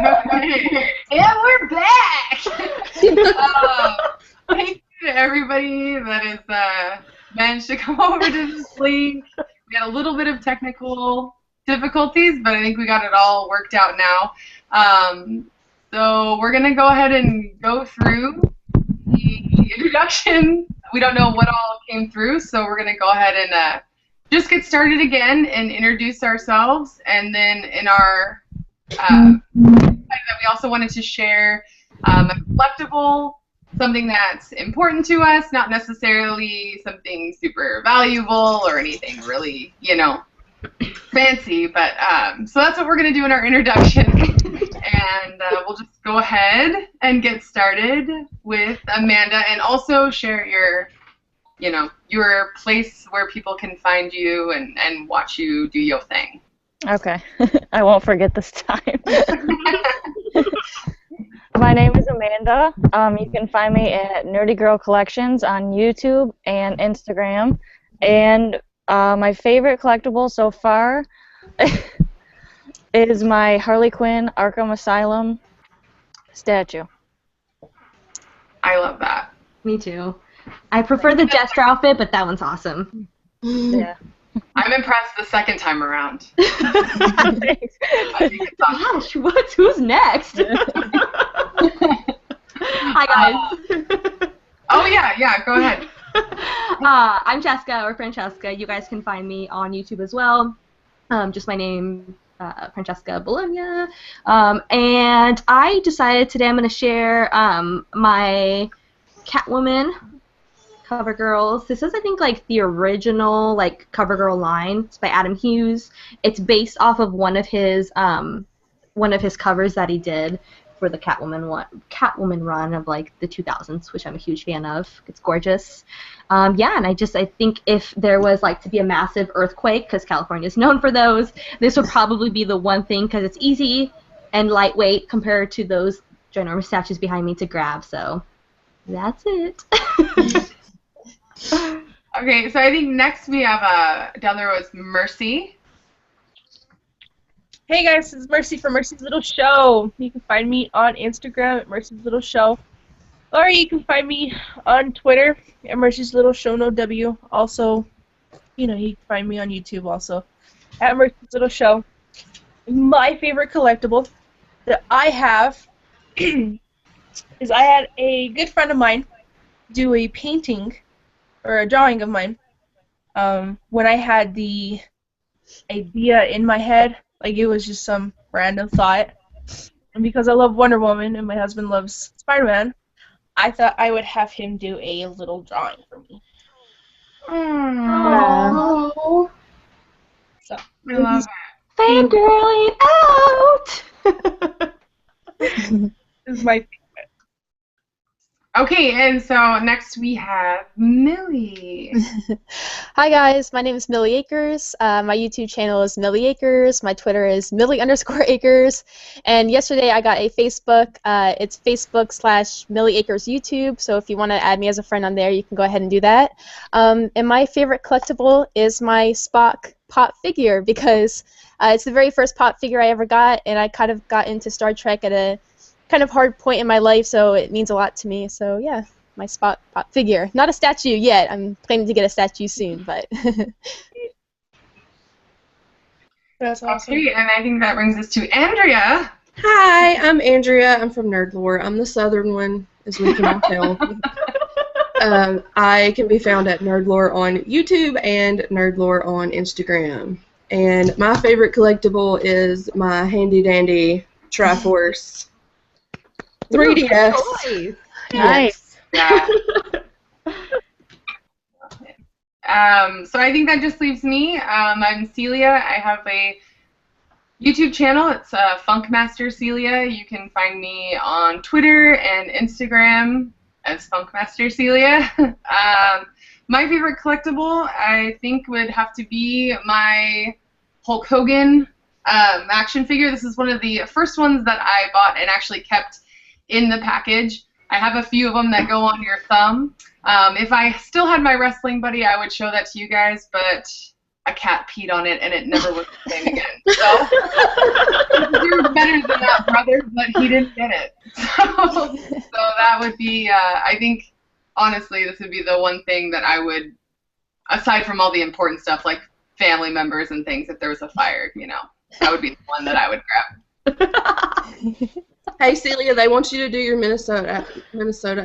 And we're back! Thank you to everybody that has managed to come over to this link. We had a little bit of technical difficulties, but I think we got it all worked out now. So we're going to go ahead and go through the introduction. We don't know what all came through, so we're going to go ahead and just get started again and introduce ourselves. And then in our that we also wanted to share a collectible, something that's important to us, not necessarily something super valuable or anything really, fancy. But so that's what we're going to do in our introduction. And we'll just go ahead and get started with Amanda, and also share your place where people can find you and watch you do your thing. Okay. I won't forget this time. My name is Amanda. You can find me at Nerdy Girl Collections on YouTube and Instagram. And my favorite collectible so far is my Harley Quinn Arkham Asylum statue. I love that. Me too. I prefer the Jester outfit, but that one's awesome. Yeah. I'm impressed the second time around. Thanks. I think it's awesome. Gosh, who's next? Hi, guys. Oh, yeah, go ahead. I'm Jessica, or Francesca. You guys can find me on YouTube as well. Just my name, Francesca Bologna. And I decided today I'm going to share my Catwoman CoverGirls. This is, I think, like the original CoverGirl line. It's by Adam Hughes. It's based off of one of his covers that he did for the Catwoman run of the 2000s, which I'm a huge fan of. It's gorgeous. Yeah, and I think if there was to be a massive earthquake, because California is known for those, this would probably be the one thing, because it's easy and lightweight compared to those ginormous statues behind me to grab. So that's it. Okay, so I think next we have down there was Mercy. Hey guys, this is Mercy from Mercy's Little Show. You can find me on Instagram at Mercy's Little Show, or you can find me on Twitter at Mercy's Little Show, no W. Also, you can find me on YouTube also at Mercy's Little Show. My favorite collectible that I have is I had a good friend of mine do a painting or a drawing of mine when I had the idea in my head. It was just some random thought. And because I love Wonder Woman and my husband loves Spider-Man, I thought I would have him do a little drawing for me. Aww. So, I love Fangirling out! this is my favorite. Okay, and so next we have Millie. Hi guys, my name is Millie Akers. My YouTube channel is Millie Akers. My Twitter is Millie_Akers. And yesterday I got a Facebook. It's Facebook/Millie Akers YouTube. So if you want to add me as a friend on there, you can go ahead and do that. And my favorite collectible is my Spock pop figure, because it's the very first pop figure I ever got, and I kind of got into Star Trek at a kind of hard point in my life, so it means a lot to me. So yeah, my Spock pop figure. Not a statue yet. I'm planning to get a statue soon, but That's awesome. Okay, and I think that brings us to Andrea. Hi, I'm Andrea. I'm from Nerdlore. I'm the southern one, as we can all tell. I can be found at Nerdlore on YouTube and Nerdlore on Instagram. And my favorite collectible is my handy-dandy Triforce 3DS. Nice. Yeah. So I think that just leaves me. I'm Celia. I have a YouTube channel. It's Funkmaster Celia. You can find me on Twitter and Instagram as Funkmaster Celia. My favorite collectible, I think, would have to be my Hulk Hogan action figure. This is one of the first ones that I bought and actually kept in the package. I have a few of them that go on your thumb. If I still had my wrestling buddy, I would show that to you guys, but a cat peed on it and it never was the same again. So you're better than that brothers, but he didn't get it. So that would be, I think, honestly, this would be the one thing that I would, aside from all the important stuff like family members and things, if there was a fire, that would be the one that I would grab. Hey, Celia, they want you to do your Minnesota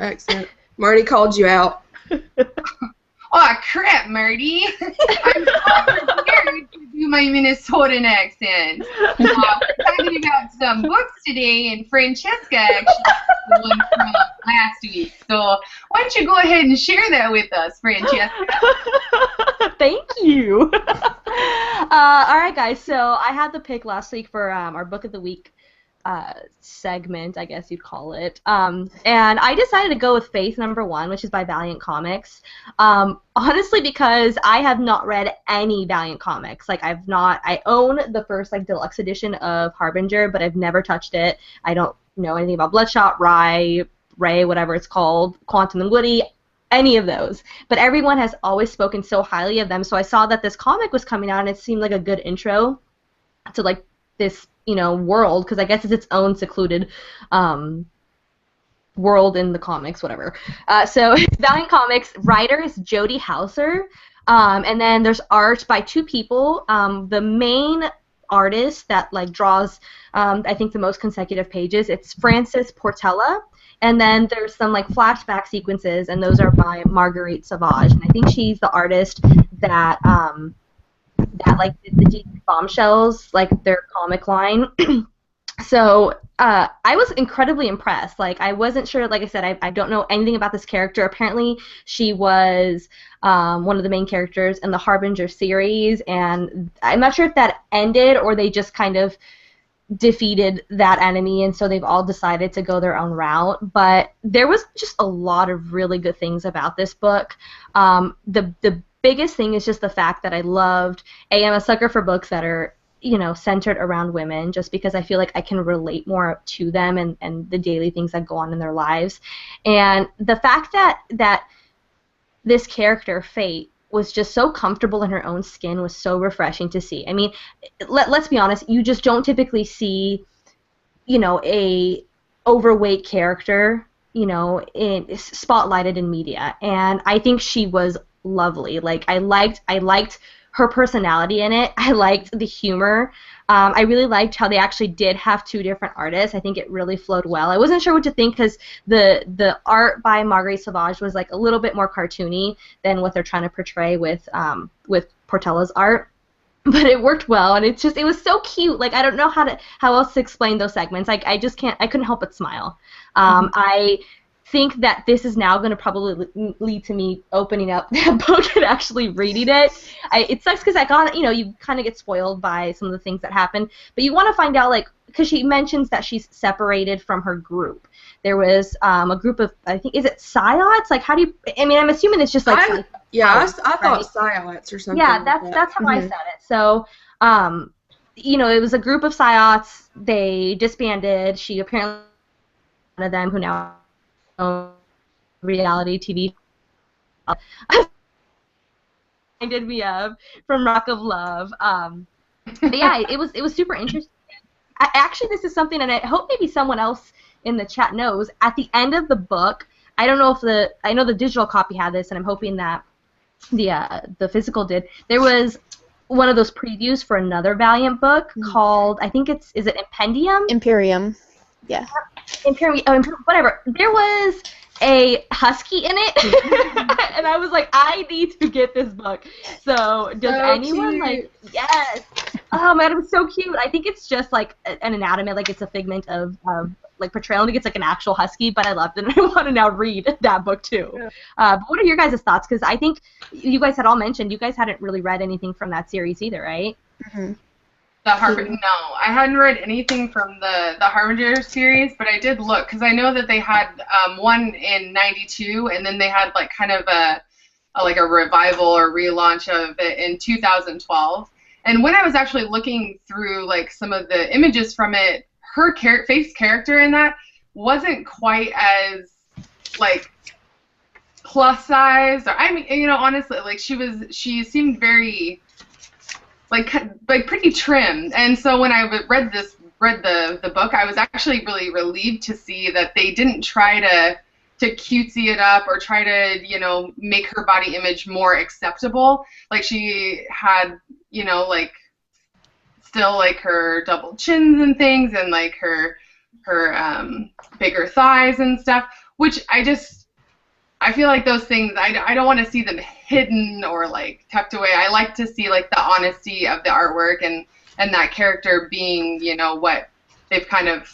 accent. Marty called you out. Oh, crap, Marty. I'm so prepared to do my Minnesotan accent. We're talking about some books today, and Francesca actually the one from last week. So why don't you go ahead and share that with us, Francesca? Thank you. All right, guys. So I had the pick last week for our Book of the Week segment, I guess you'd call it. And I decided to go with Faith #1, which is by Valiant Comics. Honestly, because I have not read any Valiant Comics. Like, I own the first, deluxe edition of Harbinger, but I've never touched it. I don't know anything about Bloodshot, Ray, whatever it's called, Quantum and Woody, any of those. But everyone has always spoken so highly of them, so I saw that this comic was coming out, and it seemed like a good intro to, this world, because I guess it's its own secluded world in the comics, whatever. So Valiant Comics, writer is Jody Hauser, and then there's art by two people. The main artist that draws, I think, the most consecutive pages, it's Francis Portela, and then there's some flashback sequences, and those are by Marguerite Sauvage, and I think she's the artist that the G Bombshells, their comic line. So I was incredibly impressed. I wasn't sure, like I said, I don't know anything about this character. Apparently she was one of the main characters in the Harbinger series, and I'm not sure if that ended or they just kind of defeated that enemy, and so they've all decided to go their own route. But there was just a lot of really good things about this book. The biggest thing is just the fact that I'm a sucker for books that are, centered around women, just because I feel like I can relate more to them and the daily things that go on in their lives. And the fact that this character, Fate, was just so comfortable in her own skin was so refreshing to see. I mean, let's be honest, you just don't typically see, a overweight character, spotlighted in media. And I think she was lovely. I liked her personality in it. I liked the humor. I really liked how they actually did have two different artists. I think it really flowed well. I wasn't sure what to think because the art by Marguerite Sauvage was a little bit more cartoony than what they're trying to portray with Portela's art. But it worked well, and it was so cute. I don't know how else to explain those segments. I couldn't help but smile. I think that this is now going to probably lead to me opening up that book and actually reading it. It sucks because you kind of get spoiled by some of the things that happen, but you want to find out, because she mentions that she's separated from her group. There was a group of, I think, is it Psyots? I'm assuming it's just I thought right? Psyots or something. Yeah, that's how I said it. So, it was a group of Psyots. They disbanded. She apparently one of them who now reality TV reminded me of from Rock of Love. But yeah, it was super interesting. Actually, this is something, and I hope maybe someone else in the chat knows. At the end of the book, I don't know if I know the digital copy had this, and I'm hoping that the physical did. There was one of those previews for another Valiant book called, I think is it Impendium? Imperium. Yeah. Imperium, whatever. There was a husky in it, and I was like, I need to get this book. So does anyone cute. Yes. Oh man, it was so cute. I think it's just an anatomy, it's a figment of portrayal. I think it's an actual husky, but I loved it, and I want to now read that book too. Yeah. But what are your guys' thoughts? Because I think you guys had all mentioned you guys hadn't really read anything from that series either, right? Mm-hmm. No, I hadn't read anything from the Harbinger series, but I did look because I know that they had one in '92, and then they had kind of a revival or relaunch of it in 2012. And when I was actually looking through some of the images from it, her Faith's character in that wasn't quite as plus size, or honestly, she seemed very pretty trim. And so when I read this read the book, I was actually really relieved to see that they didn't try to cutesy it up or try to, you know, make her body image more acceptable. Like she had, you know, like still like her double chins and things and like her bigger thighs and stuff, which I feel like those things, I don't want to see them hidden or like tucked away. I like to see like the honesty of the artwork and that character being, you know, what they've kind of,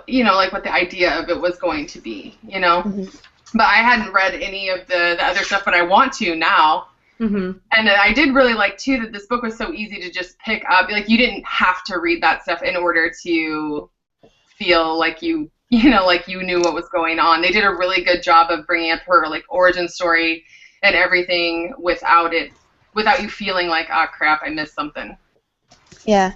you know, like what the idea of it was going to be, you know. Mm-hmm. But I hadn't read any of the other stuff, but I want to now. Mm-hmm. And I did really like, too, that this book was so easy to just pick up. Like, you didn't have to read that stuff in order to feel like you know, like you knew what was going on. They did a really good job of bringing up her, like, origin story and everything without you feeling like, ah, crap, I missed something. Yeah,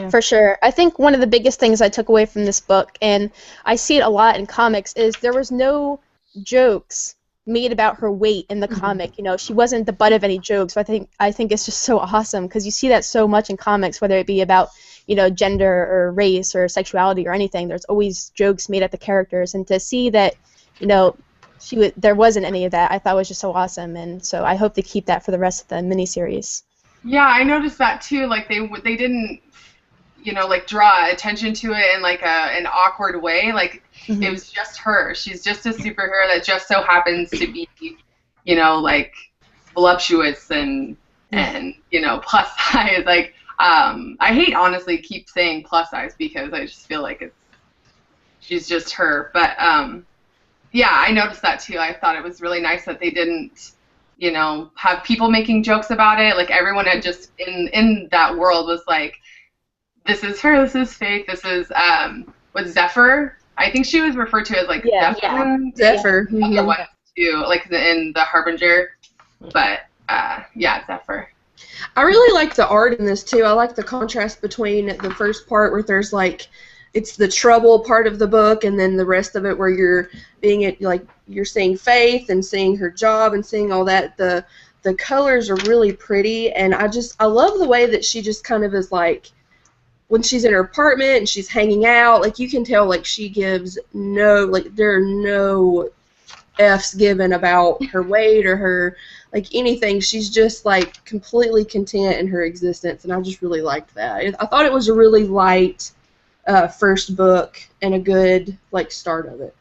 for sure. I think one of the biggest things I took away from this book, and I see it a lot in comics, is there was no jokes made about her weight in the comic. You know, she wasn't the butt of any jokes. So I think it's just so awesome because you see that so much in comics, whether it be about, you know, gender or race or sexuality or anything. There's always jokes made at the characters, and to see that, you know, there wasn't any of that, I thought was just so awesome, and so I hope they keep that for the rest of the miniseries. Yeah, I noticed that too. Like they didn't, you know, like draw attention to it in like an awkward way. Like it was just her. She's just a superhero that just so happens to be, you know, like voluptuous and you know, plus size. Like I hate honestly keep saying plus size because I just feel like she's just her. But yeah, I noticed that too. I thought it was really nice that they didn't, you know, have people making jokes about it. Like everyone had just in that world was like, this is her, this is Faith, this is was Zephyr. I think she was referred to as like Zephyr. Yeah. Zephyr. Mm-hmm. The one too, like in the Harbinger. But yeah, Zephyr. I really like the art in this too. I like the contrast between the first part where there's like it's the trouble part of the book, and then the rest of it where you're seeing Faith and seeing her job and seeing all that. The colors are really pretty, and I love the way that she just kind of is like when she's in her apartment and she's hanging out, like you can tell like she gives there are no F's given about her weight or her like anything. She's just like completely content in her existence, and I just really liked that. I thought it was a really light first book and a good like start of it.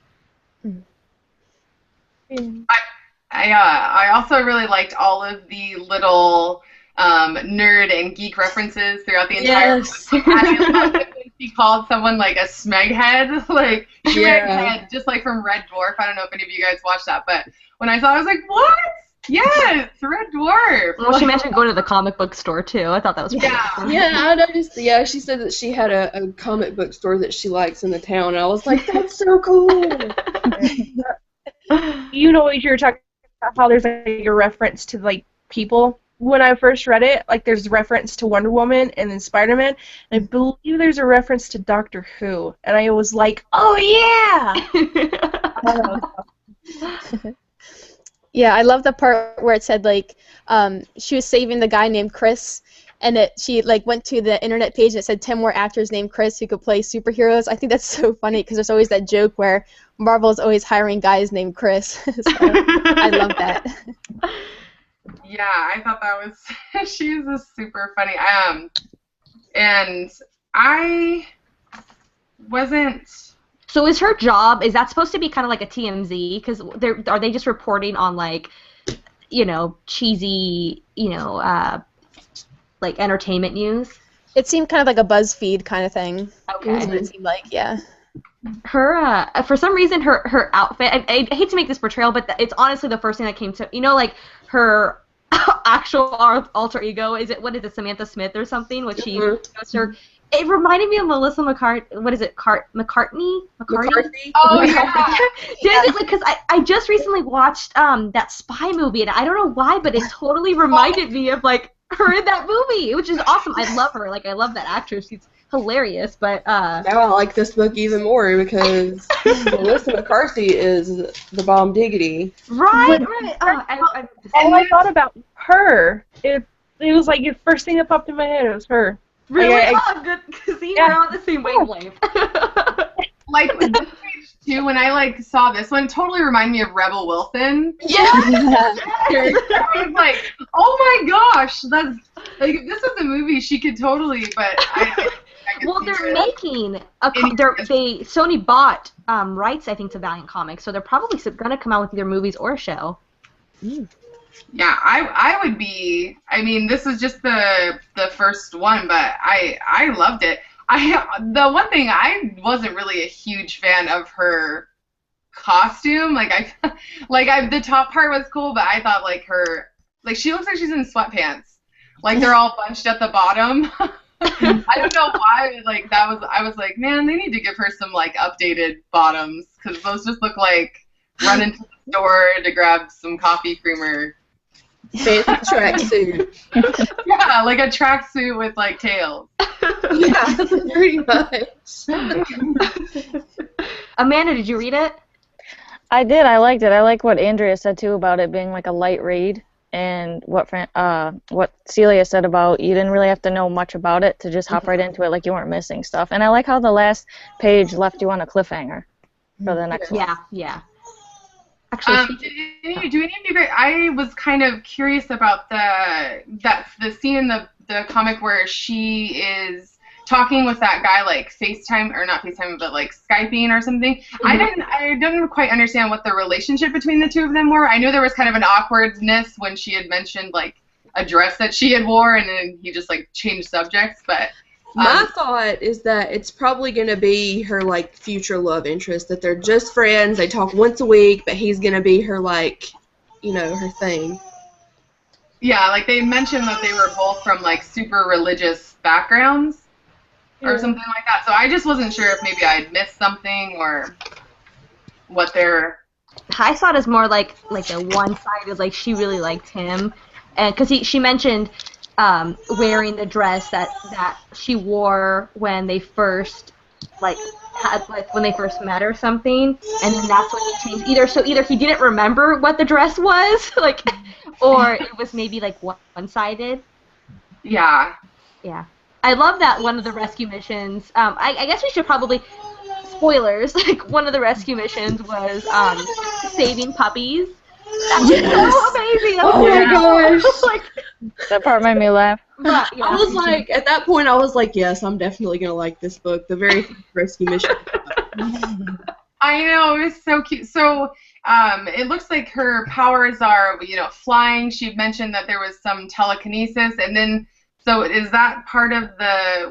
I also really liked all of the little nerd and geek references throughout the entire book. When she called someone like a smeghead, like smeghead, just like from Red Dwarf. I don't know if any of you guys watched that, but when I saw it, I was like, what? Yes, Red Dwarf. Well, she mentioned going to the comic book store too. I thought that was pretty cool. Yeah, I noticed. Yeah, she said that she had a comic book store that she likes in the town, and I was like, that's so cool. You know what you're talking about, how there's like a reference to like people. When I first read it, like there's a reference to Wonder Woman and then Spider-Man, and I believe there's a reference to Doctor Who, and I was like, oh yeah! Yeah, I love the part where it said like she was saving the guy named Chris, and she like went to the internet page and it said 10 more actors named Chris who could play superheroes. I think that's so funny because there's always that joke where Marvel's always hiring guys named Chris. So I love that. Yeah, I thought that was she's a super funny. And I wasn't. So is her job, is that supposed to be kind of like a TMZ? Because are they just reporting on, like, you know, cheesy, you know, like entertainment news? It seemed kind of like a BuzzFeed kind of thing. Okay. That's what it seemed like, yeah. Her, for some reason, her outfit, I hate to make this portrayal, but it's honestly the first thing that came to, you know, like, her actual alter ego, what is it, Samantha Smith or something, which she goes to her. It reminded me of Melissa McCartney. What is it? McCartney? Oh, yeah. Because I just recently watched that spy movie, and I don't know why, but it totally reminded me of, like, her in that movie, which is awesome. I love her. Like, I love that actress. She's hilarious, but... Now I like this book even more because Melissa McCarthy is the bomb diggity. Right. I thought about her. It was like the first thing that popped in my head. It was her. Really? Okay, Oh, good. See, Yeah. we're on the same wavelength. Like this page too, when I like saw this one, totally reminded me of Rebel Wilson. Yeah. I was like, oh my gosh, that's like if this was a movie, she could totally. But I could Well, see they're her. making Sony bought rights, I think, to Valiant Comics, so they're probably going to come out with either movies or a show. Yeah, I would be. I mean, this was just the first one, but I loved it. The one thing I wasn't really a huge fan of her costume. The top part was cool, but I thought she looks like she's in sweatpants. Like they're all bunched at the bottom. I don't know why. I was like, man, they need to give her some like updated bottoms because those just look like running to the store to grab some coffee creamer. Fancy tracksuit. Yeah, like a tracksuit with like tails. Yeah, pretty much. Amanda, did you read it? I did. I liked it. I like what Andrea said too about it being like a light read, and what Celia said about you didn't really have to know much about it to just hop right into it, like you weren't missing stuff. And I like how the last page left you on a cliffhanger for the next one. Yeah. Actually, do any of you guys? I was kind of curious about the scene in the comic where she is talking with that guy, like FaceTime or not FaceTime, but like Skyping or something. Mm-hmm. I didn't quite understand what the relationship between the two of them were. I knew there was kind of an awkwardness when she had mentioned like a dress that she had wore, and then he just like changed subjects, but. My thought is that it's probably going to be her, like, future love interest, that they're just friends, they talk once a week, but he's going to be her, like, her thing. Yeah, like they mentioned that they were both from, like, super religious backgrounds or something like that, so I just wasn't sure if maybe I'd missed something or what their... I saw it as more like a one-sided, like she really liked him, and because she mentioned... wearing the dress that she wore when they first when they first met or something, and then that's when he changed. Either he didn't remember what the dress was, or it was maybe like one-sided. Yeah. Yeah. I love that one of the rescue missions. I guess we should probably spoilers. Like one of the rescue missions was saving puppies. That was so amazing. Oh my gosh. That part made me laugh. Yeah, I was like, at that point, I was like, yes, I'm definitely going to like this book. The very first rescue mission. I know, it was so cute. So, it looks like her powers are, flying. She mentioned that there was some telekinesis, and then, so is that part of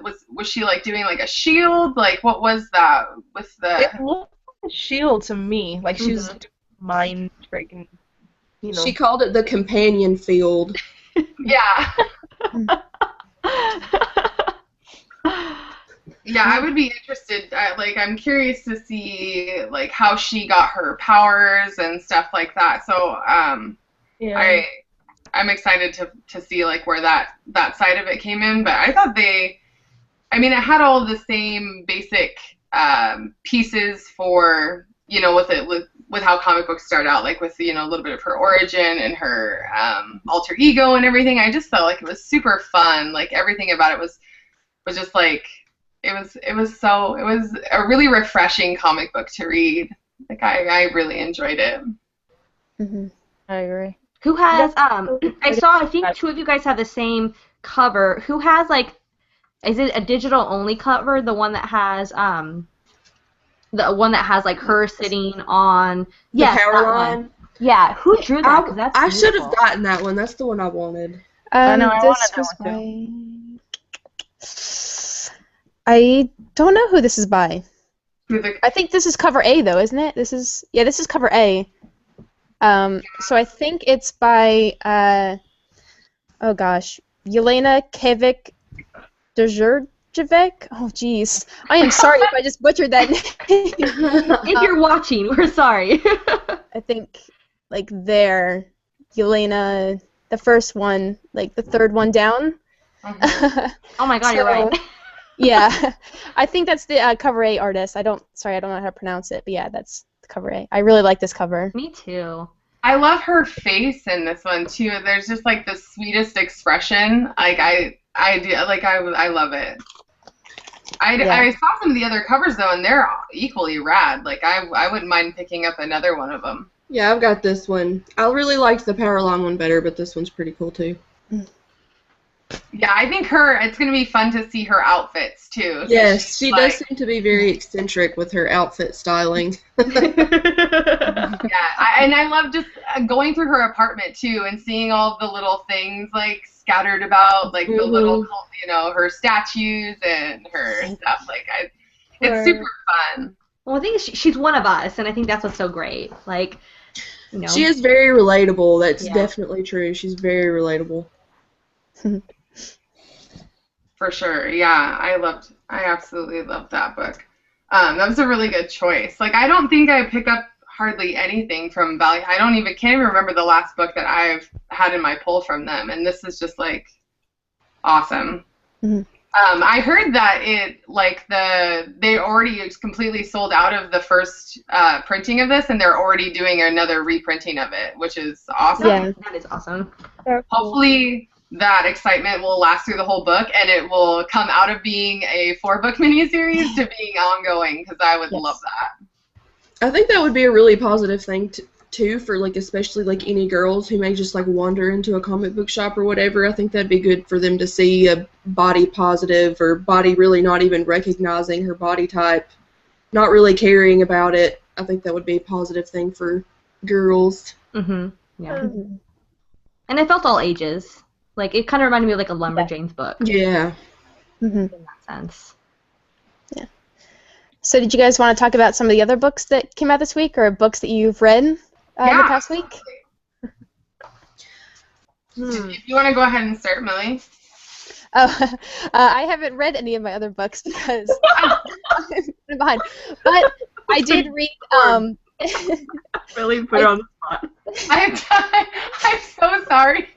was she like doing like a shield? Like, what was that with the... It looked like a shield to me. Like she was mind breaking. She called it the companion field. Yeah. Yeah, I would be interested. I'm curious to see like how she got her powers and stuff like that. So, Yeah. I'm excited to see like where that side of it came in. But I thought it had all the same basic pieces for with how comic books start out, like with a little bit of her origin and her alter ego and everything. I just felt like it was super fun. Like everything about it was just like it was a really refreshing comic book to read. Like I really enjoyed it. Mm-hmm. I agree. Who has I think two of you guys have the same cover. Who has is it a digital only cover? The one that has like her sitting on The power line. Yeah, who drew that? 'Cause that's I should have beautiful. gotten that one. That's the one I wanted. I know, I wanted This that was one by... I don't know who this is by. With the- I think this is cover A, though, isn't it? This is cover A. So I think it's by, oh gosh, Yelena Kevik Djurjevic? Oh, jeez. I am sorry if I just butchered that name. If you're watching, we're sorry. I think, there, Yelena, the first one, the third one down. Oh my god, you're right. Yeah, I think that's the cover A artist. I don't know how to pronounce it, but yeah, that's the cover A. I really like this cover. Me too. I love her face in this one too. There's just like the sweetest expression. Like I do. Like I love it. Yeah. I saw some of the other covers though, and they're equally rad. Like I wouldn't mind picking up another one of them. Yeah, I've got this one. I really liked the Power Line one better, but this one's pretty cool too. Yeah, I think it's going to be fun to see her outfits, too. Yes, she like, does seem to be very eccentric with her outfit styling. Yeah, and I love just going through her apartment, too, and seeing all the little things, like, scattered about, like, the little, you know, her statues and her stuff. Like, it's super fun. Well, I think she's one of us, and I think that's what's so great. Like, you know. She is very relatable. That's definitely true. She's very relatable. For sure, yeah. I absolutely loved that book. That was a really good choice. Like, I don't think I pick up hardly anything from Valley. Can't even remember the last book that I've had in my pull from them, and this is just like awesome. Mm-hmm. I heard that they already completely sold out of the first printing of this, and they're already doing another reprinting of it, which is awesome. Yeah. That is awesome. Hopefully that excitement will last through the whole book, and it will come out of being a 4-book miniseries to being ongoing, because I would love that. I think that would be a really positive thing too for like especially like any girls who may just like wander into a comic book shop or whatever. I think that'd be good for them to see a body positive or body really not even recognizing her body type, not really caring about it. I think that would be a positive thing for girls. Yeah. And I felt all ages. Like, it kind of reminded me of, like, a Lumberjanes book. Yeah. In that sense. Yeah. So did you guys want to talk about some of the other books that came out this week, or books that you've read in the past week? If you want to go ahead and start, Millie. Oh, I haven't read any of my other books because I'm behind. But I did read... Really put her on the spot. I'm so sorry.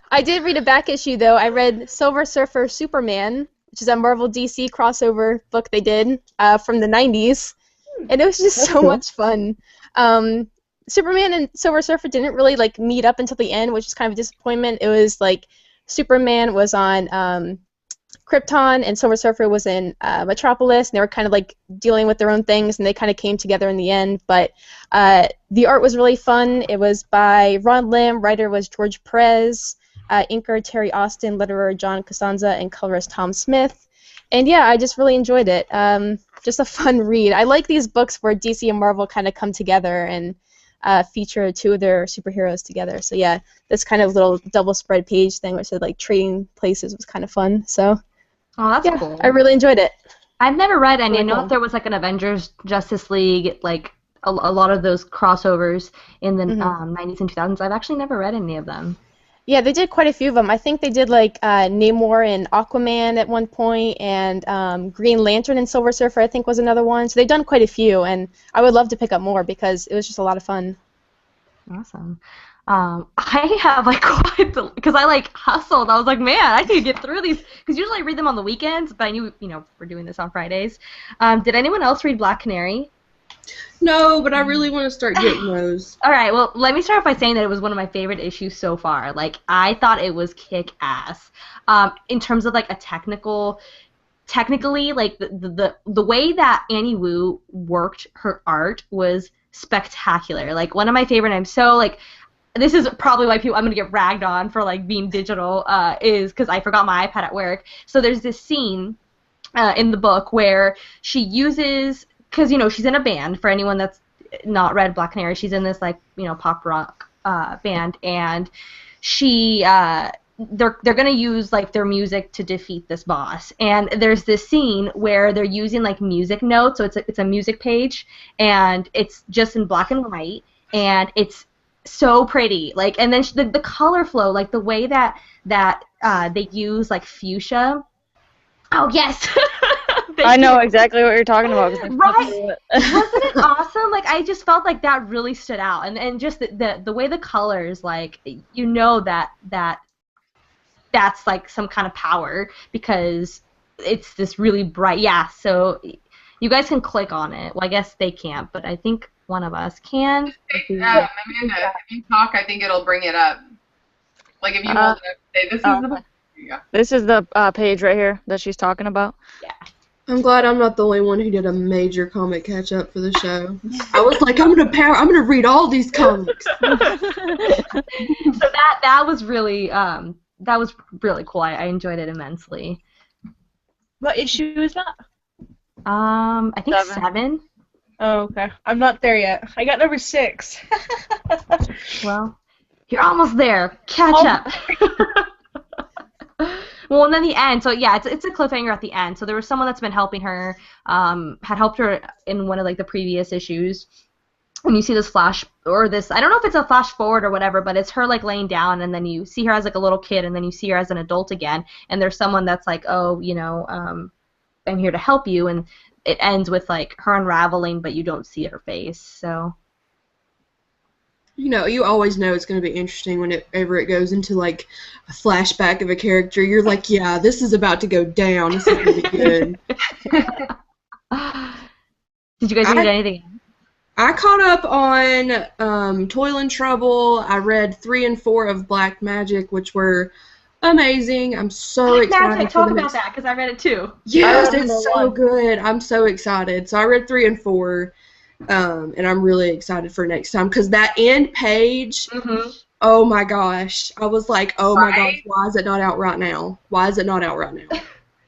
I did read a back issue, though. I read Silver Surfer Superman, which is a Marvel DC crossover book they did from the 90s. And it was just so much fun. Superman and Silver Surfer didn't really like meet up until the end, which was kind of a disappointment. It was like Superman was on Krypton and Silver Surfer was in Metropolis, and they were kind of like dealing with their own things, and they kind of came together in the end. But the art was really fun. It was by Ron Lim, writer was George Perez, inker Terry Austin, letterer John Costanza, and colorist Tom Smith. And yeah, I just really enjoyed it. Just a fun read. I like these books where DC and Marvel kind of come together and feature two of their superheroes together. So yeah, this kind of little double spread page thing, which said like trading places, was kind of fun. So. Oh, that's cool. I really enjoyed it. I've never read any. I know that there was like an Avengers, Justice League, like a lot of those crossovers in the 90s and 2000s. I've actually never read any of them. Yeah, they did quite a few of them. I think they did like Namor and Aquaman at one point, and Green Lantern and Silver Surfer I think was another one. So they've done quite a few, and I would love to pick up more because it was just a lot of fun. Awesome. I have like quite the, because I like hustled. I was like, man, I can get through these because usually I read them on the weekends, but I knew we're doing this on Fridays. Did anyone else read Black Canary? No, but I really want to start getting those. All right, well, let me start off by saying that it was one of my favorite issues so far. Like, I thought it was kick-ass. In terms of like a technically, like the way that Annie Wu worked her art was spectacular. Like, one of my favorite. I'm so like. This is probably why I'm going to get ragged on for like being digital, is because I forgot my iPad at work. So there's this scene in the book where she uses, because she's in a band. For anyone that's not read Black Canary, she's in this like pop rock band, and she they're going to use like their music to defeat this boss. And there's this scene where they're using like music notes, so it's a music page, and it's just in black and white, and it's so pretty, like, and then the color flow, like the way that they use like fuchsia. Oh yes, I know exactly what you're talking about. Right? Wasn't it awesome? Like, I just felt like that really stood out, and just the way the colors, like, that's like some kind of power because it's this really bright. Yeah, so you guys can click on it. Well, I guess they can't, but I think one of us can. Amanda, if you talk, I think it'll bring it up. Like if you hold it up and say, this is the book. Yeah. This is the page right here that she's talking about. Yeah. I'm glad I'm not the only one who did a major comic catch up for the show. I was like, I'm gonna read all these comics. So that was really cool. I enjoyed it immensely. What issue is that? I think 7. Oh, okay. I'm not there yet. I got number 6. Well, you're almost there. Catch up. Well, and then the end. So yeah, it's a cliffhanger at the end. So there was someone that's been helping her, had helped her in one of like the previous issues. And you see this flash, or this, I don't know if it's a flash forward or whatever, but it's her like laying down, and then you see her as like a little kid, and then you see her as an adult again. And there's someone that's like, oh, you know, I'm here to help you, and it ends with like her unraveling, but you don't see her face. So. You know, you always know it's going to be interesting whenever it goes into, like, a flashback of a character. You're like, yeah, this is about to go down. This is going to be good. Did you guys read anything? I caught up on Toil and Trouble. I read 3 and 4 of Black Magic, which were amazing. I'm so excited. Talk about that, because I read it too. Yes, it's so good. I'm so excited. So I read 3 and 4. And I'm really excited for next time because that end page, oh my gosh, I was like, oh my gosh, why is it not out right now? Why is it not out right now?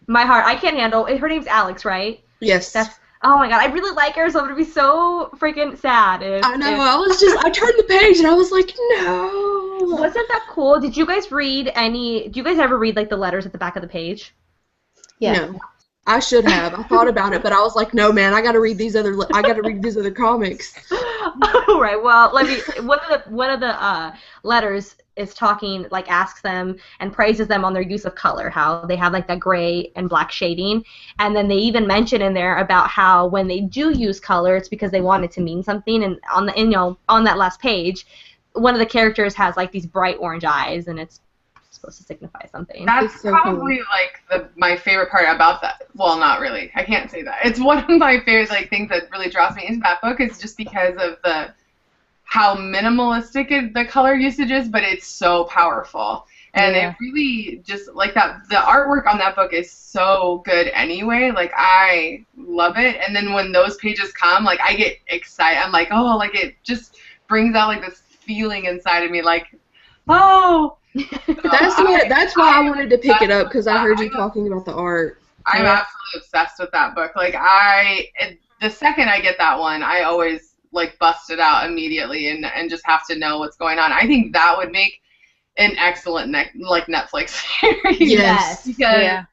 My heart, I can't handle. Her name's Alex, right? Yes. Oh my god, I really like her, so I'm gonna be so freaking sad. I know. I turned the page and I was like, no. Wasn't that cool? Did you guys read any? Do you guys ever read like the letters at the back of the page? Yeah. No. I should have. I thought about it, but I was like, no, man, I gotta read these other comics. All right. Well, let me. One of the letters is talking, like, asks them and praises them on their use of color, how they have like that gray and black shading, and then they even mention in there about how when they do use color, it's because they want it to mean something. And on that last page, one of the characters has like these bright orange eyes, and it's supposed to signify something. That's so probably cool. like my favorite part about that. Well, not really. I can't say that. It's one of my favorite like things that really draws me into that book is just because of how minimalistic the color usage is, but it's so powerful. And it really just like that. The artwork on that book is so good anyway. Like I love it. And then when those pages come, like I get excited. I'm like, oh, like it just brings out like this feeling inside of me, like, oh. That's why I wanted to pick it up because I heard you talking about the art. I'm absolutely obsessed with that book. Like the second I get that one, I always like bust it out immediately and just have to know what's going on. I think that would make an excellent Netflix series. Yes. Because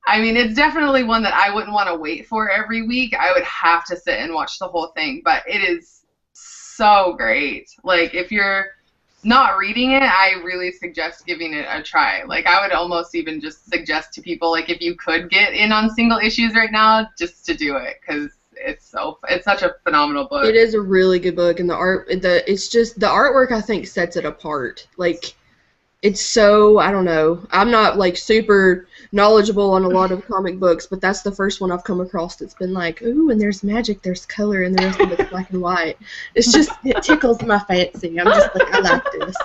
I mean, it's definitely one that I wouldn't want to wait for every week. I would have to sit and watch the whole thing, but it is so great. Like if you're not reading it, I really suggest giving it a try. Like I would almost even just suggest to people, like if you could get in on single issues right now, just to do it because it's such a phenomenal book. It is a really good book, and the artwork I think sets it apart. Like it's so, I don't know. I'm not like super knowledgeable on a lot of comic books, but that's the first one I've come across that's been like, ooh, and there's magic, there's color, and the rest of it's black and white. It's just, it tickles my fancy. I'm just like, I like this.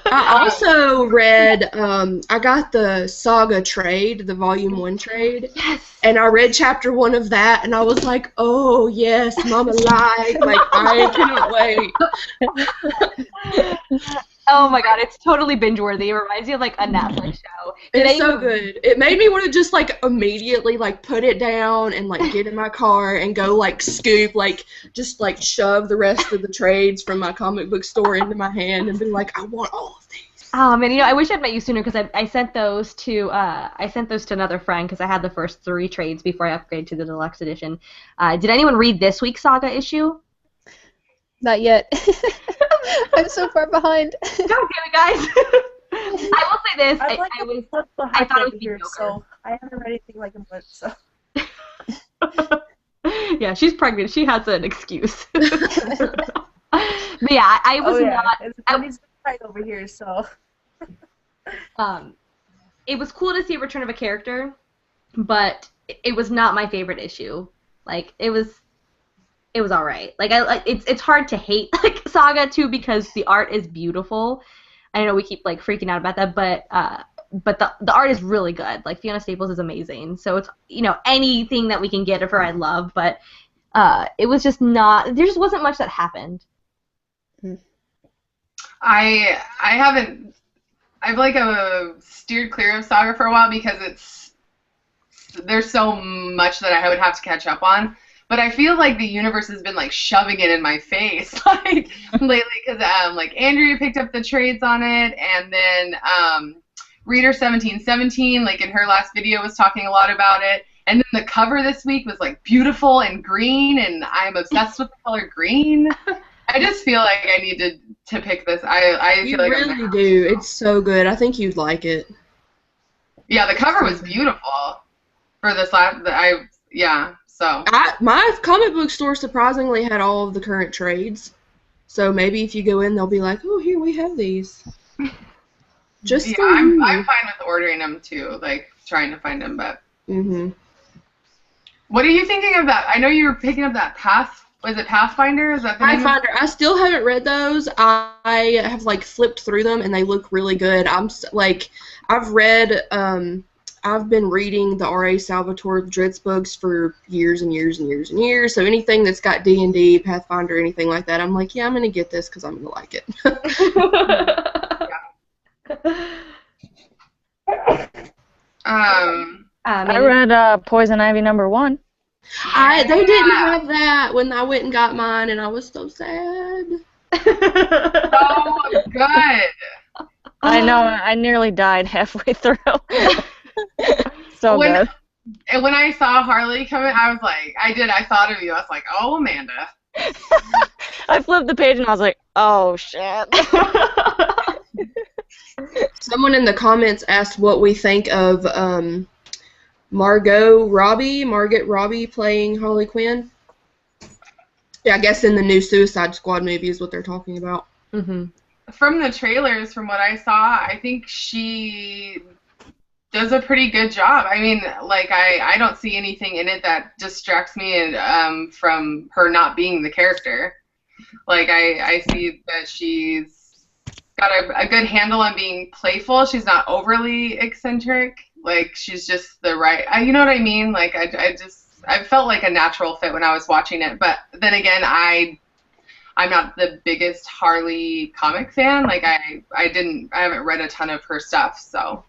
I also read, I got the Saga trade, the Volume 1 trade. Yes. And I read Chapter 1 of that, and I was like, oh, yes, Mama lied. Like, I cannot wait. Oh my god, it's totally binge-worthy. It reminds me of like a Netflix show. It's so good. It made me want to just like immediately like put it down and like get in my car and go like scoop, like just like shove the rest of the trades from my comic book store into my hand and be like, I want all of these. Oh man, I wish I'd met you sooner because I sent those to another friend because I had the first 3 trades before I upgraded to the deluxe edition. Did anyone read this week's Saga issue? Not yet. I'm so far behind. God damn it, guys! I will say this: I thought it was mediocre. So I haven't read anything like a month. So. Yeah, she's pregnant. She has an excuse. But yeah, I was not. It's right over here, so. It was cool to see a return of a character, but it was not my favorite issue. Like it was it was alright. Like it's hard to hate like Saga too because the art is beautiful. I know we keep like freaking out about that, but the art is really good. Like Fiona Staples is amazing. So it's anything that we can get of her I love, but it was just not. There just wasn't much that happened. I haven't. I've like steered clear of Saga for a while because there's so much that I would have to catch up on. But I feel like the universe has been like shoving it in my face like lately because like Andrea picked up the trades on it, and then Reader 1717 like in her last video was talking a lot about it, and then the cover this week was like beautiful and green, and I'm obsessed with the color green. I just feel like I need to pick this. I You feel like really do. It's so good. I think you'd like it. Yeah, the cover was beautiful for this last. So. My comic book store surprisingly had all of the current trades, so maybe if you go in, they'll be like, "Oh, here we have these." Just yeah, for you. I'm fine with ordering them too, like trying to find them. But what are you thinking of that? I know you were picking up that Was it Pathfinder? Is that the name? Pathfinder. I still haven't read those. I have like flipped through them, and they look really good. I've read. I've been reading the R.A. Salvatore Dritz books for years and years and years and years. So anything that's got D&D, Pathfinder, anything like that, I'm like, yeah, I'm gonna get this because I'm gonna like it. I read Poison Ivy #1. They didn't have that when I went and got mine, and I was so sad. So good. I know. I nearly died halfway through. So good. And when I saw Harley come in, I was like, I thought of you. I was like, oh, Amanda. I flipped the page and I was like, oh, shit. Someone in the comments asked what we think of Margot Robbie playing Harley Quinn. Yeah, I guess in the new Suicide Squad movie is what they're talking about. From the trailers, from what I saw, I think she does a pretty good job. I mean, like, I don't see anything in it that distracts me from her not being the character. Like, I see that she's got a good handle on being playful. She's not overly eccentric. Like, she's just the right... you know what I mean? Like, I felt like a natural fit when I was watching it. But then again, I'm not the biggest Harley comic fan. Like, I haven't read a ton of her stuff, so...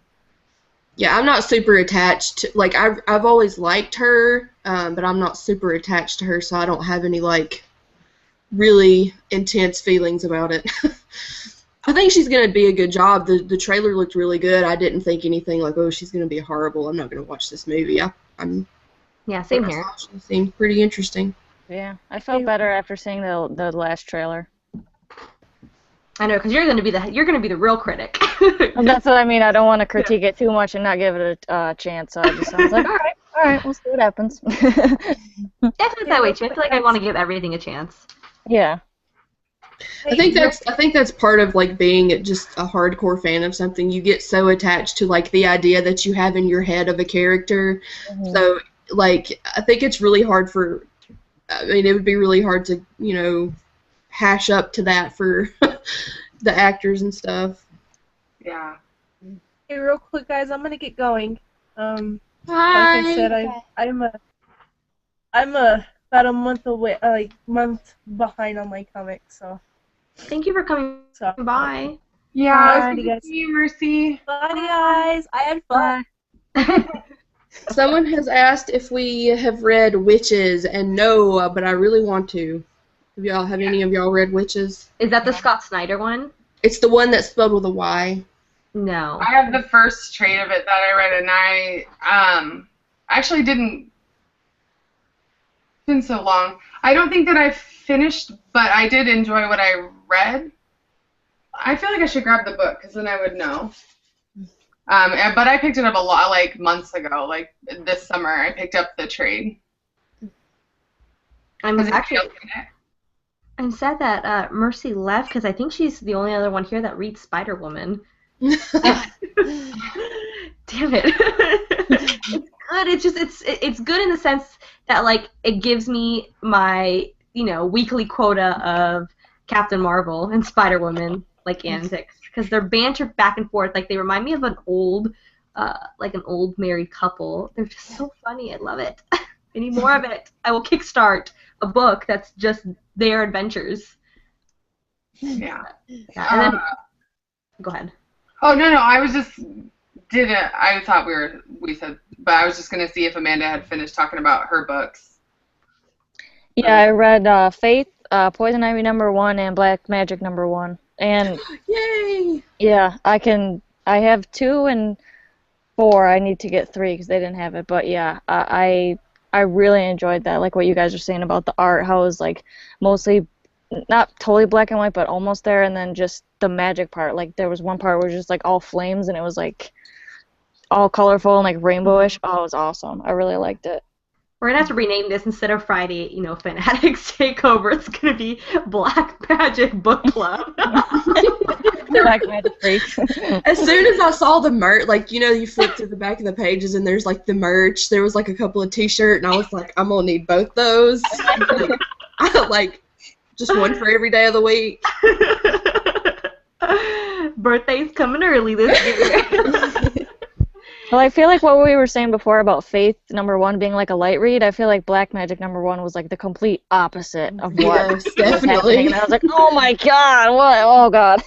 Yeah, I'm not super attached to, like, I've always liked her, but I'm not super attached to her, so I don't have any, like, really intense feelings about it. I think she's going to be a good job. The trailer looked really good. I didn't think anything like, oh, she's going to be horrible. I'm not going to watch this movie. Yeah, same here. She seemed pretty interesting. Yeah, I felt better after seeing the last trailer. I know, because you're gonna be the real critic. That's what I mean. I don't want to critique it too much and not give it a chance. So I was like, all right, we'll see what happens. Definitely that way too. I feel like I want to give everything a chance. Yeah. I think that's part of like being just a hardcore fan of something. You get so attached to like the idea that you have in your head of a character. So like I think it's really hard it would be really hard to, hash up to that for the actors and stuff. Yeah. Hey, real quick, guys, I'm gonna get going. Hi. Like I said, I'm about a month away, month behind on my comics. So. Thank you for coming by. Yeah. Bye, guys. See you, Mercy. Bye, guys. I had fun. Someone has asked if we have read Witches, and no, but I really want to. Have any of y'all read Witches? Is that the Scott Snyder one? It's the one that's spelled with a Y. No. I have the first trade of it that I read, and I actually didn't. It's been so long. I don't think that I finished, but I did enjoy what I read. I feel like I should grab the book because then I would know. But I picked it up a lot, like months ago, like this summer. I picked up the trade. I'm sad that Mercy left because I think she's the only other one here that reads Spider-Woman. Damn it! It's good. It's good in the sense that like it gives me my weekly quota of Captain Marvel and Spider-Woman antics, because they're banter back and forth. Like, they remind me of an old married couple. They're just so funny. I love it. I need more of it. I will kickstart a book that's just their adventures. Yeah. And then, go ahead. Oh, no, I was just I thought we said, but I was just gonna see if Amanda had finished talking about her books. Yeah, I read Faith, Poison Ivy #1, and Black Magic #1, and Yay! yeah, I have 2 and 4. I need to get 3 because they didn't have it, but yeah, I really enjoyed that. Like what you guys were saying about the art, how it was like mostly not totally black and white, but almost there, and then just the magic part. Like there was one part where it was just like all flames, and it was like all colorful and like rainbowish. Oh, it was awesome. I really liked it. We're gonna have to rename this instead of Friday, Fanatics Takeover. It's gonna be Black Magic Book Club. Black Magic Freaks. As soon as I saw the merch, you flip to the back of the pages and there's the merch. There was a couple of T-shirts, and I was like, I'm gonna need both those. Just one for every day of the week. Birthday's coming early this year. Well, I feel like what we were saying before about Faith #1 being like a light read, I feel like Black Magic #1 was like the complete opposite of what Yes, was definitely. happening. And I was like, oh my god, what? Oh god.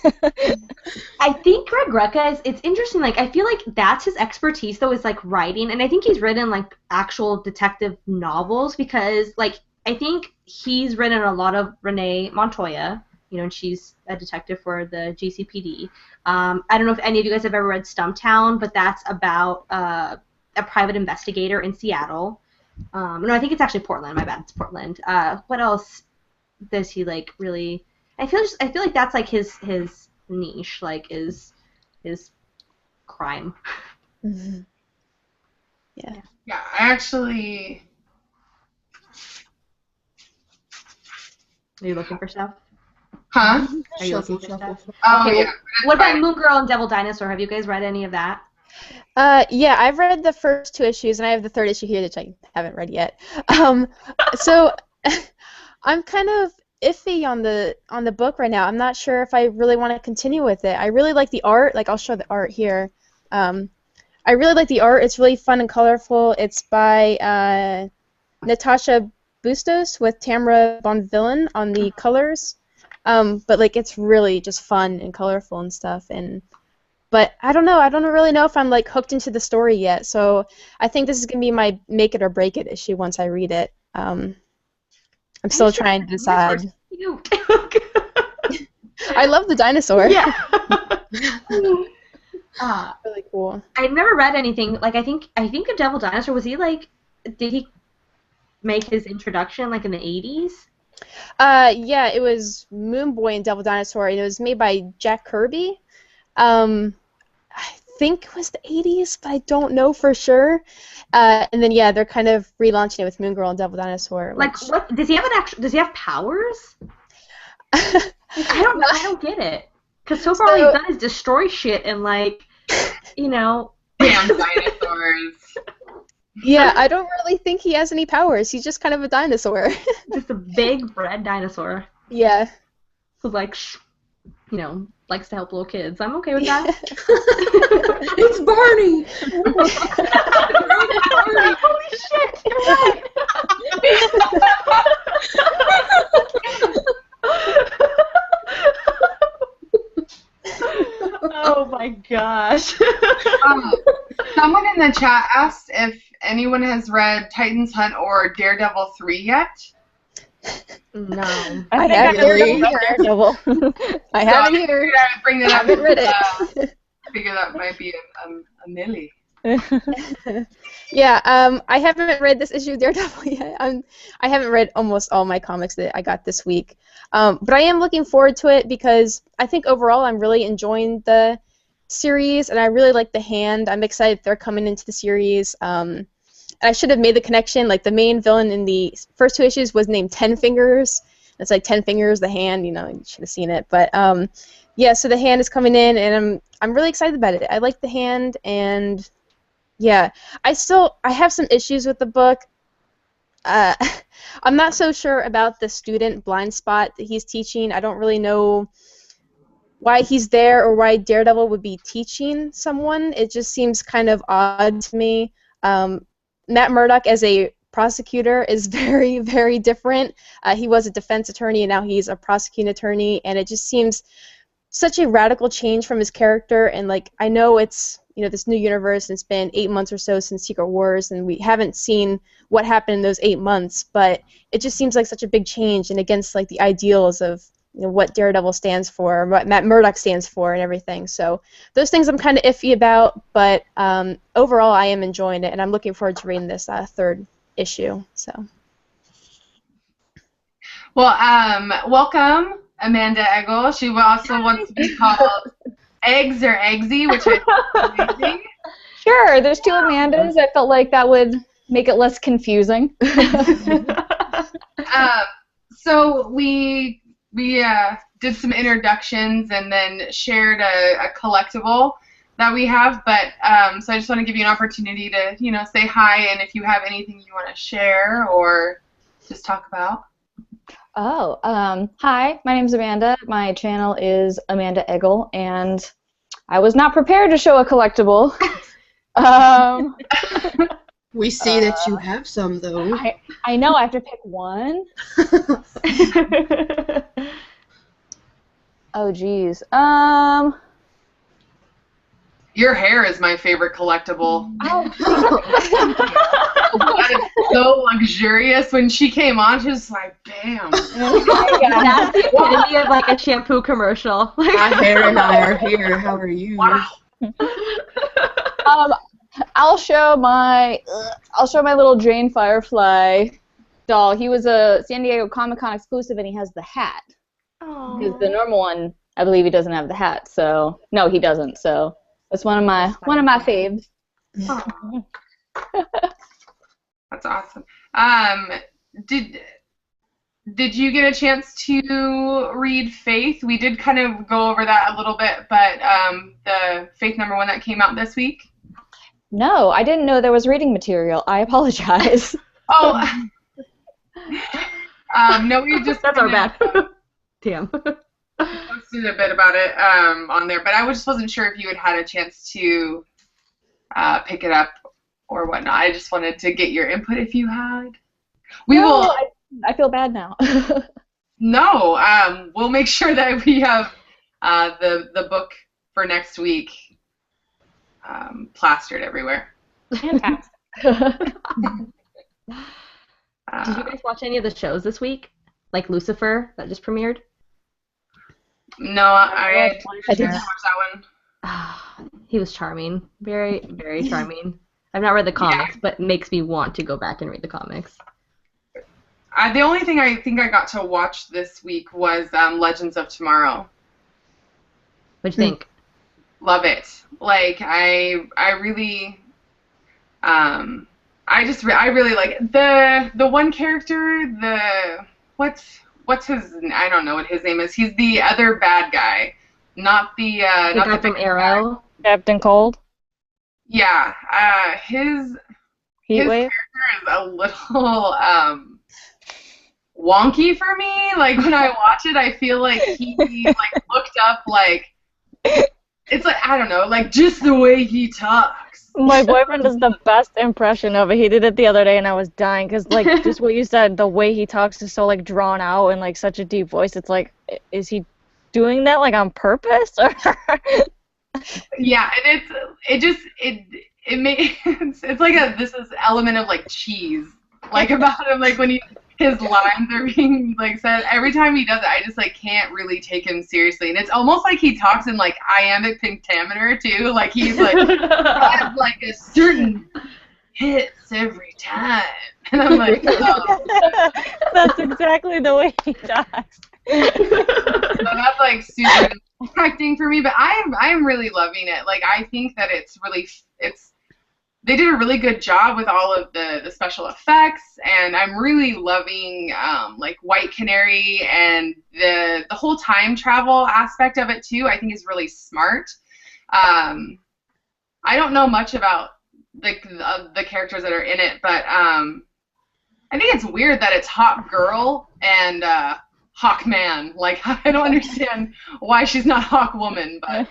I think Greg Rucka it's interesting. I feel like that's his expertise, though, is writing, and I think he's written actual detective novels, because I think he's written a lot of Renee Montoya, and she's a detective for the GCPD. I don't know if any of you guys have ever read Stumptown, but that's about a private investigator in Seattle. No, I think it's actually Portland. My bad, it's Portland. What else does he really? I feel like that's his niche, is crime. Mm-hmm. Yeah. Yeah, I actually. Are you looking for stuff? Huh? Are you looking for stuff? Oh, Okay, yeah. What about Moon Girl and Devil Dinosaur? Have you guys read any of that? Yeah, I've read the first 2 issues, and I have the 3rd issue here, which I haven't read yet. So I'm kind of iffy on the book right now. I'm not sure if I really want to continue with it. I really like the art. I'll show the art here. I really like the art. It's really fun and colorful. It's by Natasha Bustos with Tamara Bonvillain on the colors. But it's really just fun and colorful and stuff. But I don't know. I don't really know if I'm hooked into the story yet. So I think this is gonna be my make it or break it issue once I read it. I'm still trying to decide. I love the dinosaur. Yeah. Really cool. I've never read anything. I think of Devil Dinosaur. Was he did he make his introduction in the 80s? Yeah, it was Moon Boy and Devil Dinosaur, and it was made by Jack Kirby. I think it was the 80s, but I don't know for sure. And then they're kind of relaunching it with Moon Girl and Devil Dinosaur. What does he have Does he have powers? I don't know. I don't get it. Because so far all he's done is destroy shit and Damn dinosaurs. Yeah, I don't really think he has any powers. He's just kind of a dinosaur. Just a big red dinosaur. Yeah. Who likes to help little kids. I'm okay with that. It's Barney! Holy shit! You're right! Oh my gosh. Someone in the chat asked if anyone has read Titans Hunt or Daredevil 3 yet. No. I have Daredevil. I have it here. I bring that up. I haven't read it. Figure that might be a Millie. Yeah, I haven't read this issue of Daredevil yet. I haven't read almost all my comics that I got this week. But I am looking forward to it because I think overall I'm really enjoying the series, and I really like the hand. I'm excited they're coming into the series. And I should have made the connection. The main villain in the first 2 issues was named Ten Fingers. It's 10 fingers, the hand. You should have seen it. But yeah, so the hand is coming in, and I'm really excited about it. I like the hand, and yeah, I have some issues with the book. uh, I'm not so sure about the student blind spot that he's teaching. I don't really know why he's there or why Daredevil would be teaching someone. It just seems kind of odd to me. Matt Murdock as a prosecutor is very, very different. He was a defense attorney and now he's a prosecuting attorney, and it just seems such a radical change from his character. And like, I know it's, you know, this new universe and it's been 8 months or so since Secret Wars and we haven't seen what happened in those 8 months, but it just seems like such a big change and against like the ideals of, you know, what Daredevil stands for, what Matt Murdock stands for, and everything. So those things I'm kind of iffy about, but overall I am enjoying it, and I'm looking forward to reading this third issue. So. Well, welcome, Amanda Eggle. She also wants to be called Eggs or Eggsy, which I think is amazing. Sure, there's 2 Amandas. I felt like that would make it less confusing. So we did some introductions and then shared a collectible that we have, but so I just want to give you an opportunity to, you know, say hi, and if you have anything you want to share or just talk about. Oh, hi, my name's Amanda. My channel is Amanda Eggle, and I was not prepared to show a collectible. We see that you have some, though. I know, I have to pick one. Oh, geez. Your hair is my favorite collectible. Oh. That is so luxurious. When she came on, she was like, bam. That's the epitome of like a shampoo commercial. My hair and I are here. How are you? Wow. I'll show my little Jane Firefly doll. He was a San Diego Comic-Con exclusive, and he has the hat. Because the normal one, I believe he doesn't have the hat. So no, he doesn't. So that's one of my faves. That's awesome. Did you get a chance to read Faith? We did kind of go over that a little bit, but the Faith #1 that came out this week? No, I didn't know there was reading material. I apologize. Oh, no, we just That's our bad. Damn. posted a bit about it on there, but I just wasn't sure if you had a chance to pick it up or whatnot. I just wanted to get your input if you had. I feel bad now. No, we'll make sure that we have the book for next week plastered everywhere. Fantastic. Did you guys watch any of the shows this week? Like Lucifer, that just premiered? No, I didn't watch that one. He was charming. Very, very charming. I've not read the comics, but it makes me want to go back and read the comics. The only thing I think I got to watch this week was Legends of Tomorrow. What'd you think? Love it. Like I really I really like it. The one character, what's his, I don't know what his name is. He's the other bad guy, not the The guy from Arrow. Captain Cold. Yeah, his character is a little wonky for me. Like when I watch it, I feel like he like looked up like, it's like, I don't know, like just the way he talks. My boyfriend does the best impression of it. He did it the other day, and I was dying because, like, just what you said, the way he talks is so, like, drawn out and, like, such a deep voice. It's like, is he doing that, like, on purpose? Or yeah, and it's like this is element of like cheese, like about him, like when his lines are being like said. Every time he does it, I just like can't really take him seriously, and it's almost like he talks in like iambic pentameter too. Like he's like has like a certain hits every time, and I'm like, oh. That's exactly the way he talks. So that's like super distracting for me, but I'm really loving it. Like I think that they did a really good job with all of the special effects, and I'm really loving like White Canary and the whole time travel aspect of it too. I think is really smart. I don't know much about like the characters that are in it, but I think it's weird that it's Hawk Girl and Hawk Man. Like, I don't understand why she's not Hawk Woman, but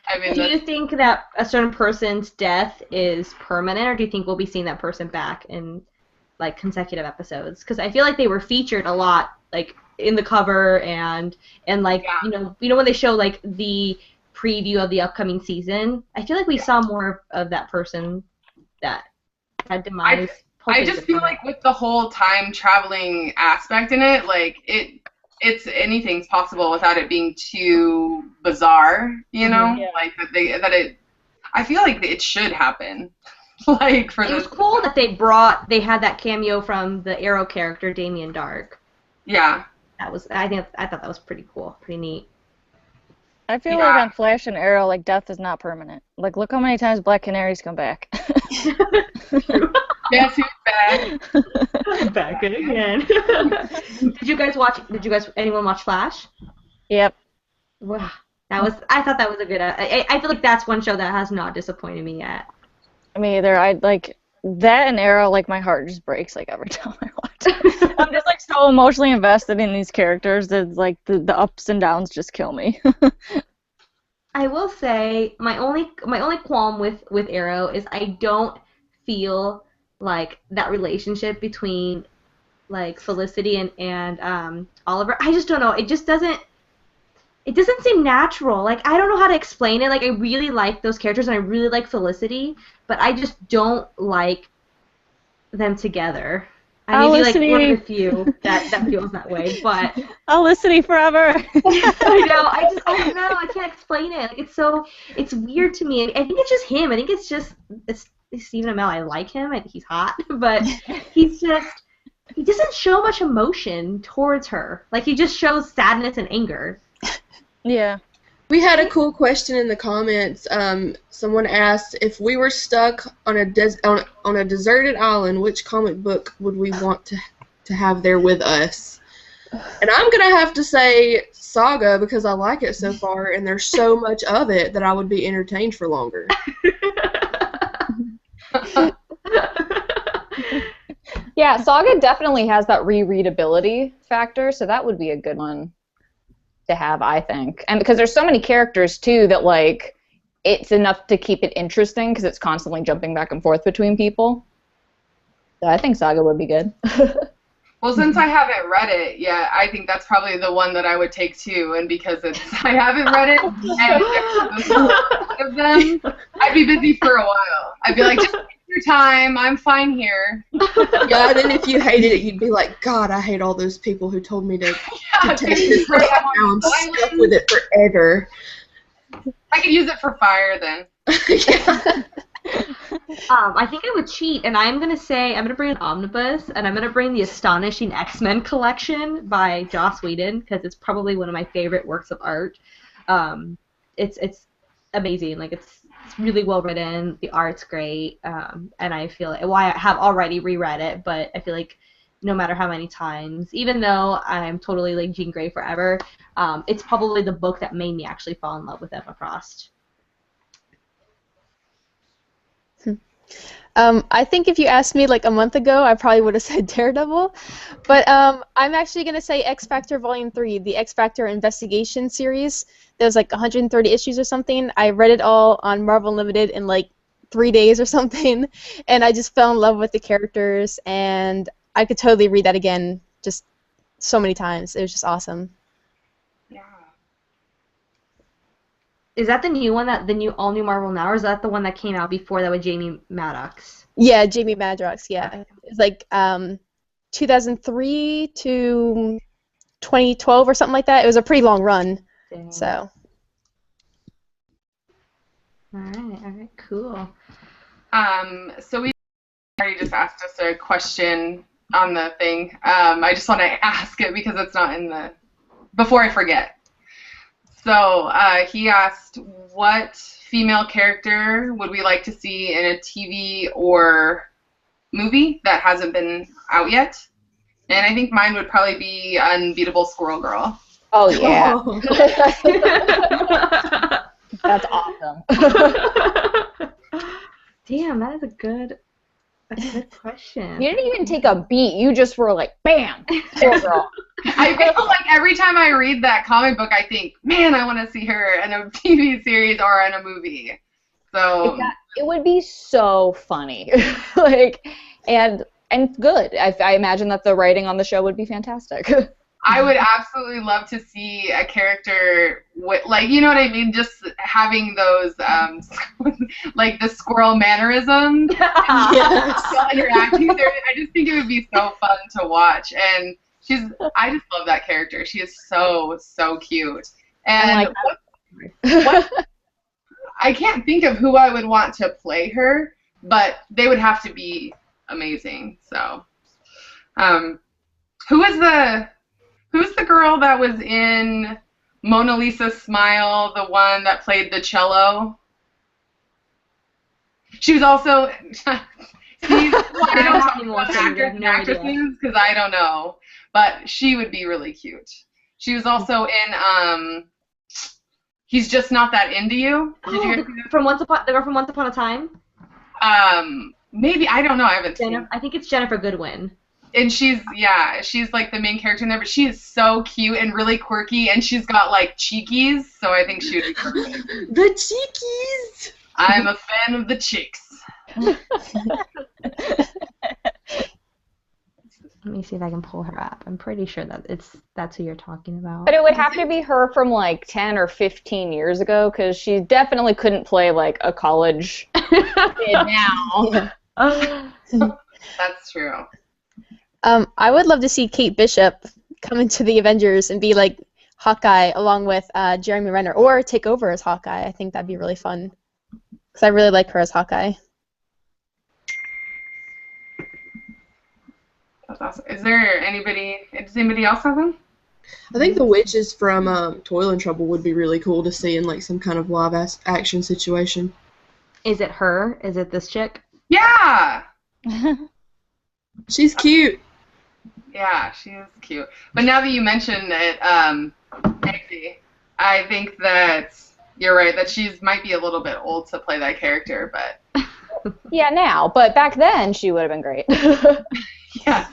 I mean. Do you think that a certain person's death is permanent, or do you think we'll be seeing that person back in like consecutive episodes? Because I feel like they were featured a lot, like in the cover and like you know when they show like the preview of the upcoming season. I feel like we saw more of that person that had demise. I just feel like with the whole time traveling aspect in it, like it's anything's possible without it being too bizarre, you know? Yeah. Like I feel like it should happen. Like it was cool that they had that cameo from the Arrow character Damien Dark. Yeah. I thought that was pretty cool, pretty neat. I feel like on Flash and Arrow, like, death is not permanent. Like, look how many times Black Canaries come back. Guess who's back? Back again. Anyone watch Flash? Yep. Wow. I thought that was a good, I feel like that's one show that has not disappointed me yet. Me either. I like that and Arrow, like, my heart just breaks, like, every time I watch it. I'm just, like, so emotionally invested in these characters that, like, the ups and downs just kill me. I will say my only qualm with Arrow is I don't feel like that relationship between like Felicity and Oliver. I just don't know. It doesn't seem natural. Like, I don't know how to explain it. Like, I really like those characters and I really like Felicity, but I just don't like them together. I may be like one of the few that feels that way, but Felicity forever. I know. I don't know. I can't explain it. Like, it's weird to me. I think it's just him. I think it's Stephen Amell. I like him. I think he's hot, but he doesn't show much emotion towards her. Like, he just shows sadness and anger. Yeah. We had a cool question in the comments. Someone asked if we were stuck on a deserted island, which comic book would we want to have there with us? And I'm gonna have to say Saga because I like it so far, and there's so much of it that I would be entertained for longer. Yeah, Saga definitely has that rereadability factor, so that would be a good one to have, I think. And because there's so many characters, too, that, like, it's enough to keep it interesting because it's constantly jumping back and forth between people. So I think Saga would be good. Well, since I haven't read it yet, I think that's probably the one that I would take, too. And because I haven't read it, and there's one of them, I'd be busy for a while. I'd be like, just take your time. I'm fine here. Yeah, and then if you hated it, you'd be like, God, I hate all those people who told me to take this right now. I'm stuck with it forever. I could use it for fire then. Yeah. I think I would cheat, and I'm going to bring an omnibus, and I'm going to bring the Astonishing X-Men collection by Joss Whedon, because it's probably one of my favorite works of art. It's amazing. Like, it's really well written, the art's great, and I feel like, well, I have already reread it, but I feel like no matter how many times, even though I'm totally like Jean Grey forever, it's probably the book that made me actually fall in love with Emma Frost. I think if you asked me like a month ago, I probably would have said Daredevil. But I'm actually going to say X Factor Volume 3, the X Factor Investigation series. There's like 130 issues or something. I read it all on Marvel Unlimited in like 3 days or something. And I just fell in love with the characters. And I could totally read that again just so many times. It was just awesome. Yeah. Is that the new one, the all new Marvel Now, or is that the one that came out before that with Jamie Madrox? Yeah, Jamie Madrox, yeah. It's like 2003 to 2012 or something like that. It was a pretty long run. Dang. So. All right, cool. So we already just asked us a question on the thing. I just want to ask it because it's not in the, before I forget. So he asked, what female character would we like to see in a TV or movie that hasn't been out yet? And I think mine would probably be Unbeatable Squirrel Girl. Oh, yeah. Oh. That's awesome. Damn, that is a good That's a good question. You didn't even take a beat. You just were like, bam, poor girl. I feel like every time I read that comic book, I think, man, I want to see her in a TV series or in a movie. So It would be so funny, like, and good. I imagine that the writing on the show would be fantastic. I would absolutely love to see a character with, like, you know what I mean, just having those, like the squirrel mannerisms. Yes. Interacting. I just think it would be so fun to watch, and I just love that character. She is so cute, and what I can't think of who I would want to play her, but they would have to be amazing. So, who's the girl that was in Mona Lisa's Smile, the one that played the cello? She was also. I don't talk about actors and actresses because I don't know, but she would be really cute. She was also in He's Just Not That Into You. Did you guys see that? From Once Upon a Time? Maybe, I don't know. I haven't seen it. I think it's Jennifer Goodwin. And she's like the main character in there, but she is so cute and really quirky, and she's got like cheekies, so I think she would be perfect. The cheekies! I'm a fan of the chicks. Let me see if I can pull her up. I'm pretty sure that's who you're talking about. But it would have to be her from like 10 or 15 years ago, because she definitely couldn't play like a college kid now. That's true. I would love to see Kate Bishop come into the Avengers and be like Hawkeye along with Jeremy Renner, or take over as Hawkeye. I think that'd be really fun because I really like her as Hawkeye. That's awesome. Does anybody else have them? I think the witches from Toil and Trouble would be really cool to see in like some kind of live action situation. Is it her? Is it this chick? Yeah! She's cute. Yeah, she is cute. But now that you mention it, Eggsy, I think that you're right, that she might be a little bit old to play that character, but... Yeah, now, but back then she would have been great. Yeah.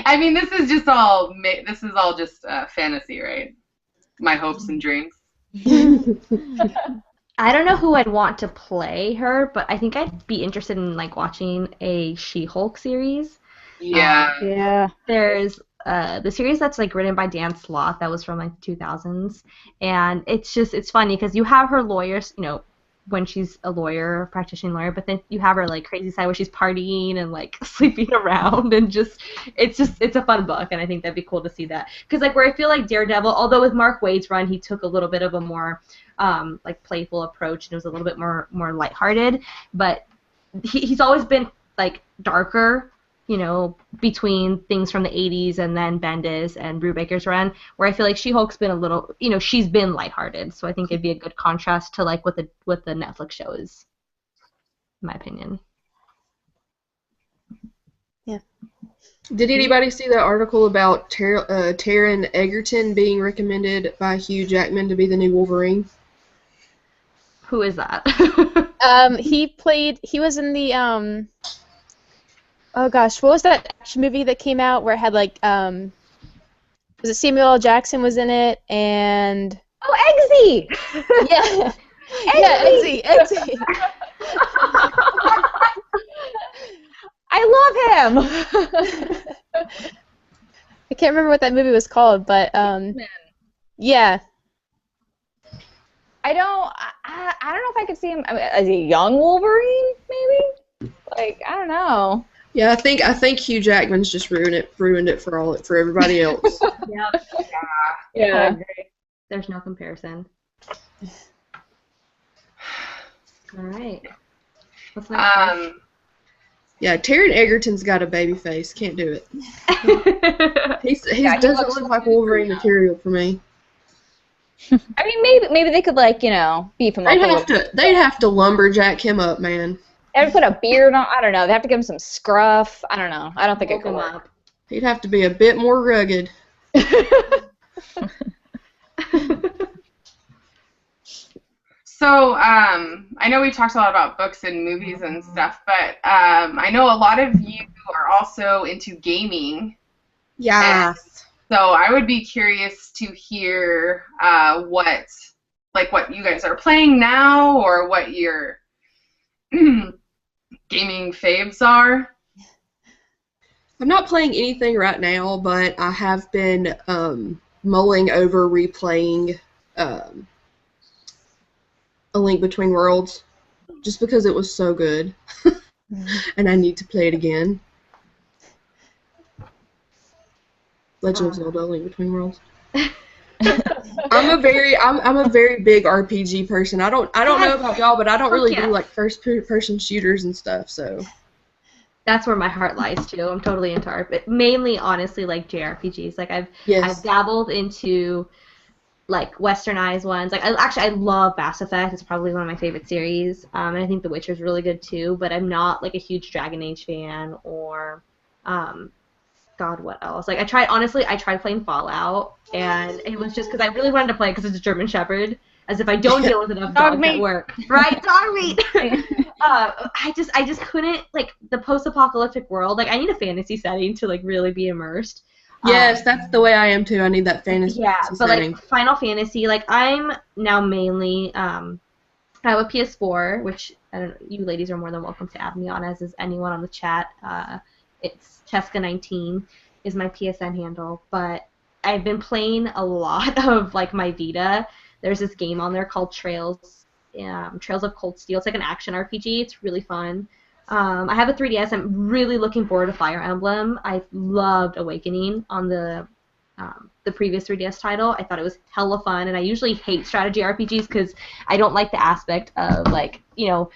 I mean, this is all just fantasy, right? My hopes and dreams. I don't know who I'd want to play her, but I think I'd be interested in like watching a She-Hulk series. Yeah. Yeah. There's the series that's like written by Dan Slott that was from like the 2000s, and it's funny because you have her lawyers, when she's a lawyer, practicing lawyer, but then you have her like crazy side where she's partying and like sleeping around, and it's a fun book, and I think that'd be cool to see that, because like where I feel like Daredevil, although with Mark Waid's run he took a little bit of a more like playful approach and it was a little bit more lighthearted, but he's always been like darker, between things from the 80s and then Bendis and Brubaker's run, where I feel like She-Hulk's been a little, she's been lighthearted, so I think it'd be a good contrast to like what the Netflix show is, in my opinion. Yeah. Did anybody see that article about Taron Egerton being recommended by Hugh Jackman to be the new Wolverine? Who is that? He was in the oh gosh, what was that action movie that came out where it had like was it Samuel L. Jackson was in it, and Oh, Eggsy! yeah. Yeah, Eggsy. I love him! I can't remember what that movie was called, but yeah. I don't know if I could see him as a young Wolverine, maybe? Like, I don't know. Yeah, I think Hugh Jackman's just ruined it for everybody else. Yep. Yeah. I agree. There's no comparison. All right. What's next? Yeah, Taron Egerton's got a baby face. Can't do it. He doesn't look like Wolverine material for me. I mean, maybe they could beef him up. They'd have to lumberjack him up, man. They would put a beard on. I don't know. They have to give him some scruff. I don't know. I don't think it could work. He'd have to be a bit more rugged. So, I know we talked a lot about books and movies and stuff, but I know a lot of you are also into gaming. Yes. So I would be curious to hear what you guys are playing now, or what your gaming faves are. I'm not playing anything right now, but I have been mulling over replaying A Link Between Worlds, just because it was so good, and I need to play it again. Legend of Zelda: A Link Between Worlds. I'm a very big RPG person. I don't know about y'all, but I don't really do like first person shooters and stuff. So that's where my heart lies too. I'm totally into art, but mainly, honestly, like JRPGs. Like I've dabbled into like westernized ones. Like I love Mass Effect. It's probably one of my favorite series. And I think The Witcher is really good too. But I'm not like a huge Dragon Age fan or God, what else? Like I tried playing Fallout, and it was just because I really wanted to play because it's a German Shepherd. As if I don't deal with enough dogs at work, right? Dog meat. I just couldn't, like, the post-apocalyptic world. Like I need a fantasy setting to like really be immersed. Yes, that's the way I am too. I need that fantasy but setting. like Final Fantasy, like I'm now mainly I have a PS4, which I don't know, you ladies are more than welcome to add me on, as is anyone on the chat. It's Cheska19 is my PSN handle, but I've been playing a lot of like my Vita. There's this game on there called Trails of Cold Steel. It's like an action RPG. It's really fun. I have a 3DS. I'm really looking forward to Fire Emblem. I loved Awakening on the previous 3DS title. I thought it was hella fun, and I usually hate strategy RPGs because I don't like the aspect of, like, you know,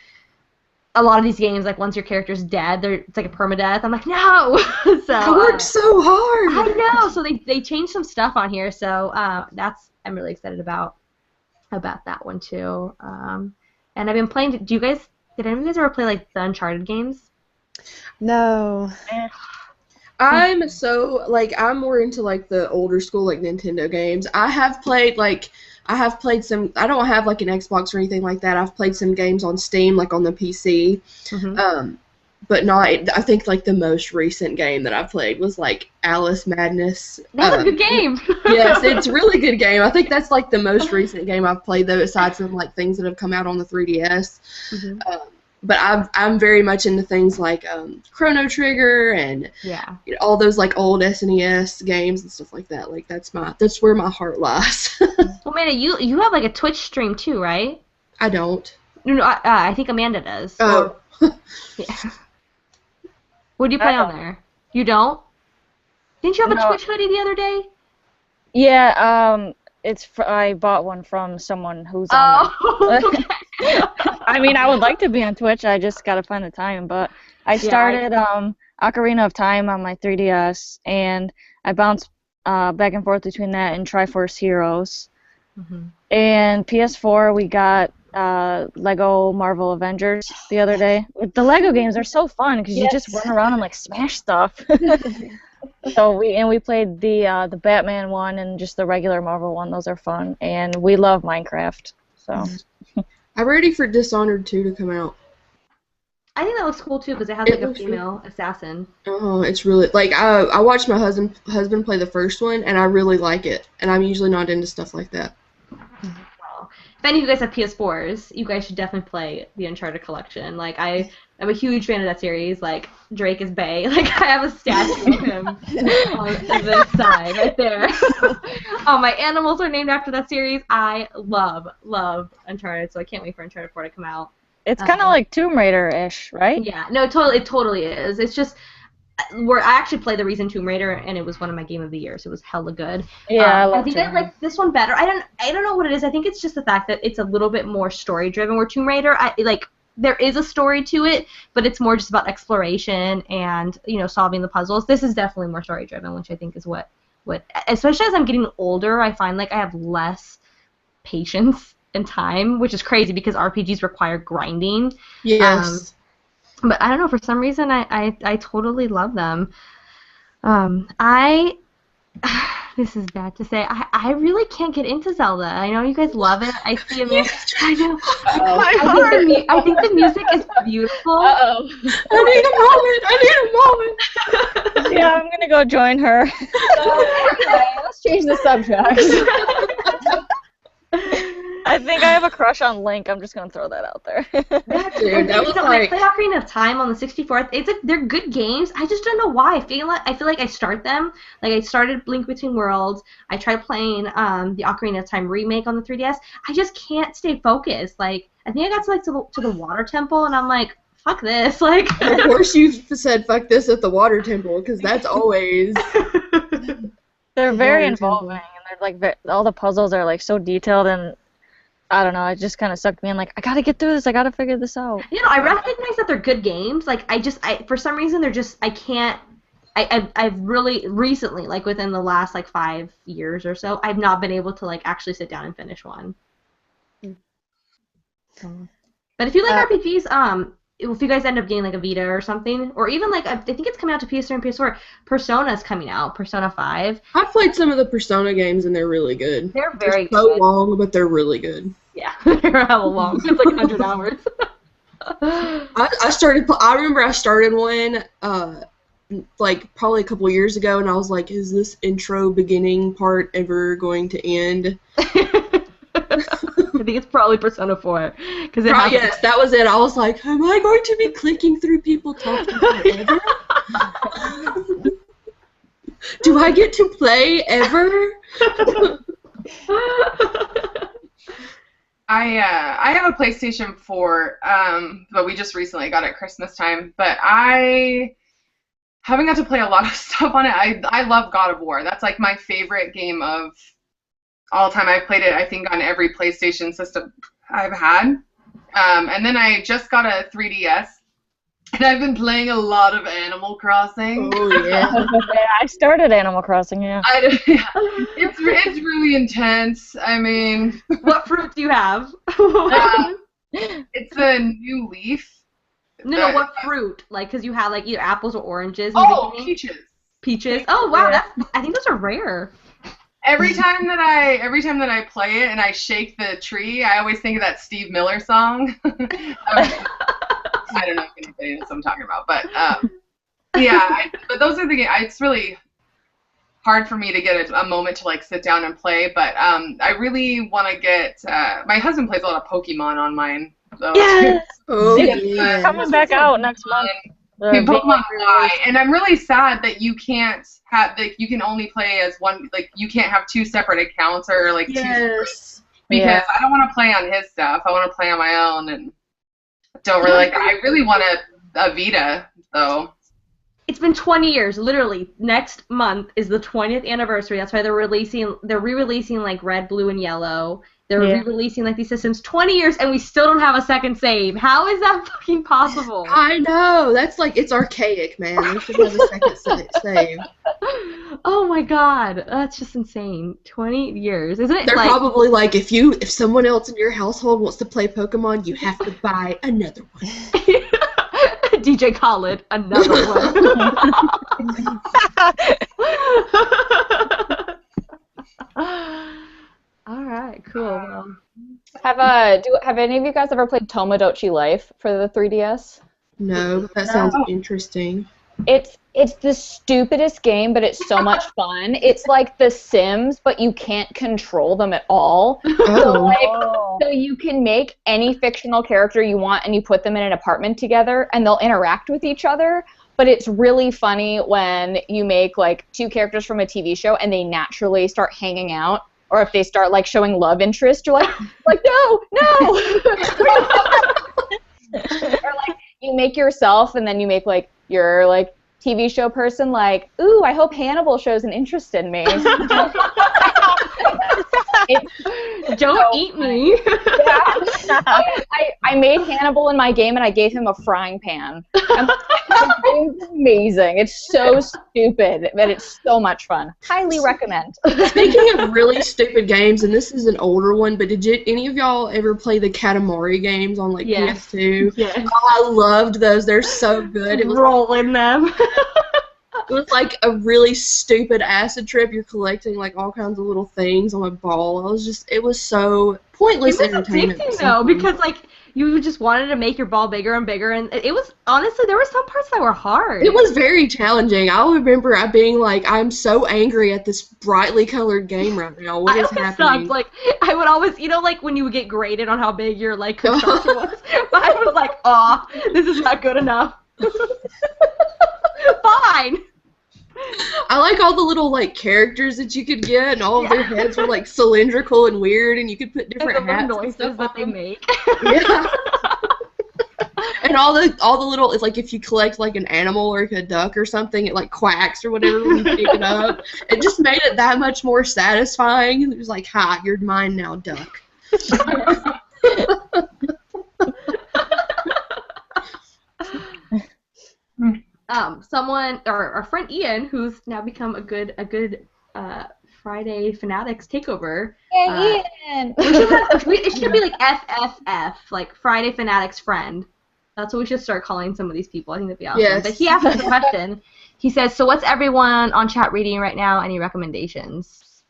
a lot of these games, like, once your character's dead, it's like a permadeath. I'm like, no! So I worked so hard! I know! So they changed some stuff on here, so I'm really excited about that one, too. And I've been playing... Did any of you guys ever play, like, the Uncharted games? No. I'm more into, like, the older school, like, Nintendo games. I have played some, I don't have, like, an Xbox or anything like that. I've played some games on Steam, like, on the PC. Mm-hmm. But not, I think, like, the most recent game that I played was, like, Alice Madness. That's a good game! Yes, it's a really good game. I think that's, like, the most recent game I've played, though, aside from, like, things that have come out on the 3DS. Mm-hmm. But I'm very much into things like Chrono Trigger and all those, like, old SNES games and stuff like that. Like, that's where my heart lies. Well, Amanda, you have, like, a Twitch stream, too, right? I don't. No, I think Amanda does. Oh. Yeah. What do you play on there? You don't? Didn't you have a Twitch hoodie the other day? Yeah, I bought one from someone who's on okay. I mean, I would like to be on Twitch. I just gotta find the time. But I started Ocarina of Time on my 3DS, and I bounced back and forth between that and Triforce Heroes. Mm-hmm. And PS4, we got Lego Marvel Avengers the other day. The Lego games are so fun because you just run around and like smash stuff. So we played the Batman one and just the regular Marvel one. Those are fun, and we love Minecraft. So I'm ready for Dishonored 2 to come out. I think that looks cool too because it has like a female assassin. Oh, it's really like I watched my husband play the first one, and I really like it. And I'm usually not into stuff like that. Well, if any of you guys have PS4s, you guys should definitely play the Uncharted collection. Like I'm a huge fan of that series. Like Drake is Bay. Like I have a statue of him on this side right there. My animals are named after that series. I love Uncharted, so I can't wait for Uncharted 4 to come out. It's kind of like Tomb Raider-ish, right? Yeah, no, it totally is. It's just where I actually played the recent Tomb Raider, and it was one of my game of the year, so it was hella good. Yeah, I think I like this one better. I don't know what it is. I think it's just the fact that it's a little bit more story driven. Where Tomb Raider, there is a story to it, but it's more just about exploration and solving the puzzles. This is definitely more story driven, which I think is what especially as I'm getting older, I find like I have less patience and time, which is crazy because RPGs require grinding. Yes. But I don't know, for some reason I totally love them. I This is bad to say. I really can't get into Zelda. I know you guys love it. I see it. I know. I think the music is beautiful. Uh-oh. I need a moment. Yeah, I'm gonna go join her. Okay, let's change the subject. I think I have a crush on Link. I'm just gonna throw that out there. Dude, that was I like... play Ocarina of Time on the 64th. It's like they're good games. I just don't know why. I feel like I start them. Like I started Link Between Worlds. I tried playing the Ocarina of Time remake on the 3DS. I just can't stay focused. Like I think I got to like to the water temple, and I'm like, fuck this. Like. Of course you said fuck this at the water temple, because that's always... They're very involving, and they're like all the puzzles are like so detailed, and I don't know, it just kind of sucked me in. Like I gotta get through this. I gotta figure this out. You know, I recognize that they're good games. Like I for some reason they're just I can't. I've really recently, like within the last like 5 years or so, I've not been able to like actually sit down and finish one. But if you like RPGs, if you guys end up getting like a Vita or something, or even like I think it's coming out to PS3 and PS4, Persona's coming out, Persona 5. I've played some of the Persona games and they're really good. They're very so good. long, but they're really good. Yeah, they're hella long. It's like 100 hours. I remember I started one like probably a couple years ago, and I was like, is this intro beginning part ever going to end? I think it's probably Persona 4. Yes, that was it. I was like, am I going to be clicking through people talking forever? Do I get to play ever? I have a PlayStation 4, but we just recently got it at Christmas time. But I haven't got to play a lot of stuff on it. I love God of War. That's like my favorite game of all time. I've played it, I think, on every PlayStation system I've had. And then I just got a 3DS, and I've been playing a lot of Animal Crossing. Oh, yeah. Yeah, I started Animal Crossing, yeah. It's really intense. I mean... What fruit do you have? It's a new leaf. No, what fruit? Like, because you have, like, either apples or oranges. Peaches. Peaches? Oh, wow, I think those are rare. Every time that I play it and I shake the tree, I always think of that Steve Miller song. I don't know if anybody knows what I'm talking about, but yeah. But those are the games. It's really hard for me to get a moment to like sit down and play. But I really want to get. My husband plays a lot of Pokemon on mine. So. Yes. Oh, yeah. Coming back out next month. Pokemon Y, and I'm really sad that you can't have you can only play as one. Like you can't have two separate accounts or like two separate, because I don't want to play on his stuff. I want to play on my own, and don't really like. I really want a Vita though. It's been 20 years, literally. Next month is the 20th anniversary. That's why they're re-releasing like Red, Blue, and Yellow. They're re-releasing like these systems 20 years, and we still don't have a second save. How is that fucking possible? I know. That's like, it's archaic, man. We should have a second save. Oh my god, that's just insane. 20 years, isn't it? They're probably like, if someone else in your household wants to play Pokemon, you have to buy another one. DJ Khaled, another one. All right, cool. Have any of you guys ever played Tomodachi Life for the 3DS? No, but that sounds interesting. It's the stupidest game, but it's so much fun. It's like The Sims, but you can't control them at all. So you can make any fictional character you want, and you put them in an apartment together, and they'll interact with each other. But it's really funny when you make like two characters from a TV show, and they naturally start hanging out. Or if they start like showing love interest, you're like no. Or like you make yourself, and then you make like your like TV show person like, ooh, I hope Hannibal shows an interest in me. Don't eat me. I made Hannibal in my game, and I gave him a frying pan. It's amazing. It's so stupid, but it's so much fun. Highly recommend. Speaking of really stupid games, and this is an older one, but did any of y'all ever play the Katamari games on like PS2? Yes. Oh, I loved those. They're so good. It was rolling them. It was like a really stupid acid trip. You're collecting like all kinds of little things on a ball. It was so pointless It was entertainment. addicting though, because like you just wanted to make your ball bigger and bigger, and it was honestly there were some parts that were hard. It was very challenging. I remember I being like, I'm so angry at this brightly colored game right now. What is happening? Sucked. Like I would always, like when you would get graded on how big your like construction was, I was like, oh, this is not good enough. Fine. I like all the little like characters that you could get, and all of their heads were like cylindrical and weird, and you could put different hats noises and stuff that they make. Yeah. And all the little, it's like if you collect like an animal or like a duck or something, it like quacks or whatever when you pick it up. It just made it that much more satisfying. It was like, ha, you're mine now, duck. Someone, or our friend Ian, who's now become a good Friday Fanatics Takeover. Hey, Ian! It should be like FFF, like Friday Fanatics friend. That's what we should start calling some of these people. I think that'd be awesome. Yes. But he asked us a question. He says, so what's everyone on chat reading right now? Any recommendations?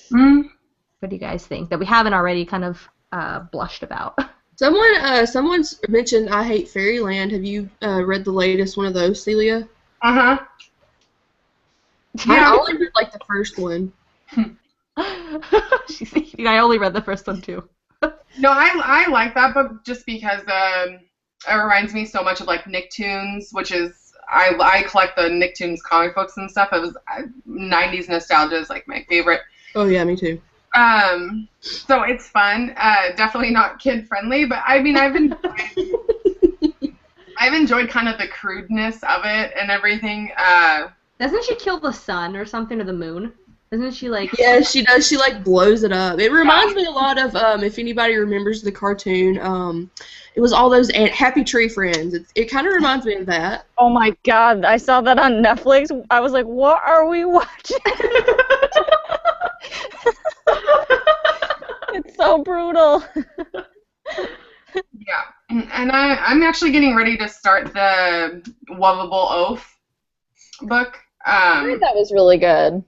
What do you guys think that we haven't already kind of blushed about? Someone's mentioned I Hate Fairyland. Have you read the latest one of those, Celia? Uh-huh. Yeah. I only read like the first one. I only read the first one too. No, I like that book just because it reminds me so much of like Nicktoons, which is I collect the Nicktoons comic books and stuff. It was 90s nostalgia is like my favorite. Oh yeah, me too. So it's fun. Definitely not kid friendly, but I mean I've enjoyed kind of the crudeness of it and everything. Doesn't she kill the sun or something, or the moon? Isn't she like? Yeah, she does. She like blows it up. It reminds me a lot of if anybody remembers the cartoon. It was all those Happy Tree Friends. It kind of reminds me of that. Oh my god, I saw that on Netflix. I was like, what are we watching? It's so brutal. Yeah, and I'm actually getting ready to start the Lovable Oath book. I heard that was really good.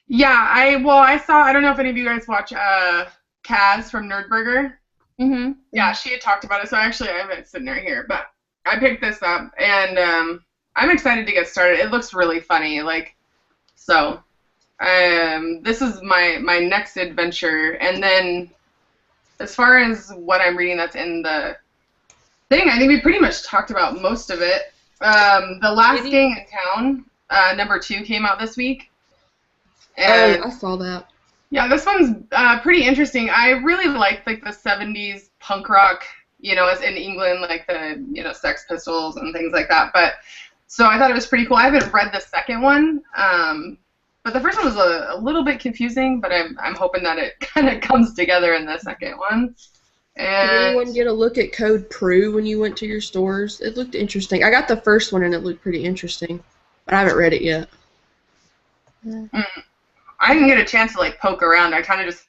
Yeah, I saw, I don't know if any of you guys watch Kaz from Nerdburger. Mm-hmm. Yeah, she had talked about it, so actually I have it sitting right here, but I picked this up, and I'm excited to get started. It looks really funny, like, so this is my next adventure, and then as far as what I'm reading that's in the thing, I think we pretty much talked about most of it. The Last Gang in Town, #2 came out this week. And I saw that. Yeah, this one's pretty interesting. I really liked like the 70s punk rock, as in England, like the, Sex Pistols and things like that. But so I thought it was pretty cool. I haven't read the second one, but the first one was a little bit confusing. But I'm hoping that it kind of comes together in the second one. And did anyone get a look at Code Prue when you went to your stores? It looked interesting. I got the first one and it looked pretty interesting, but I haven't read it yet. I didn't get a chance to like poke around. I kind of just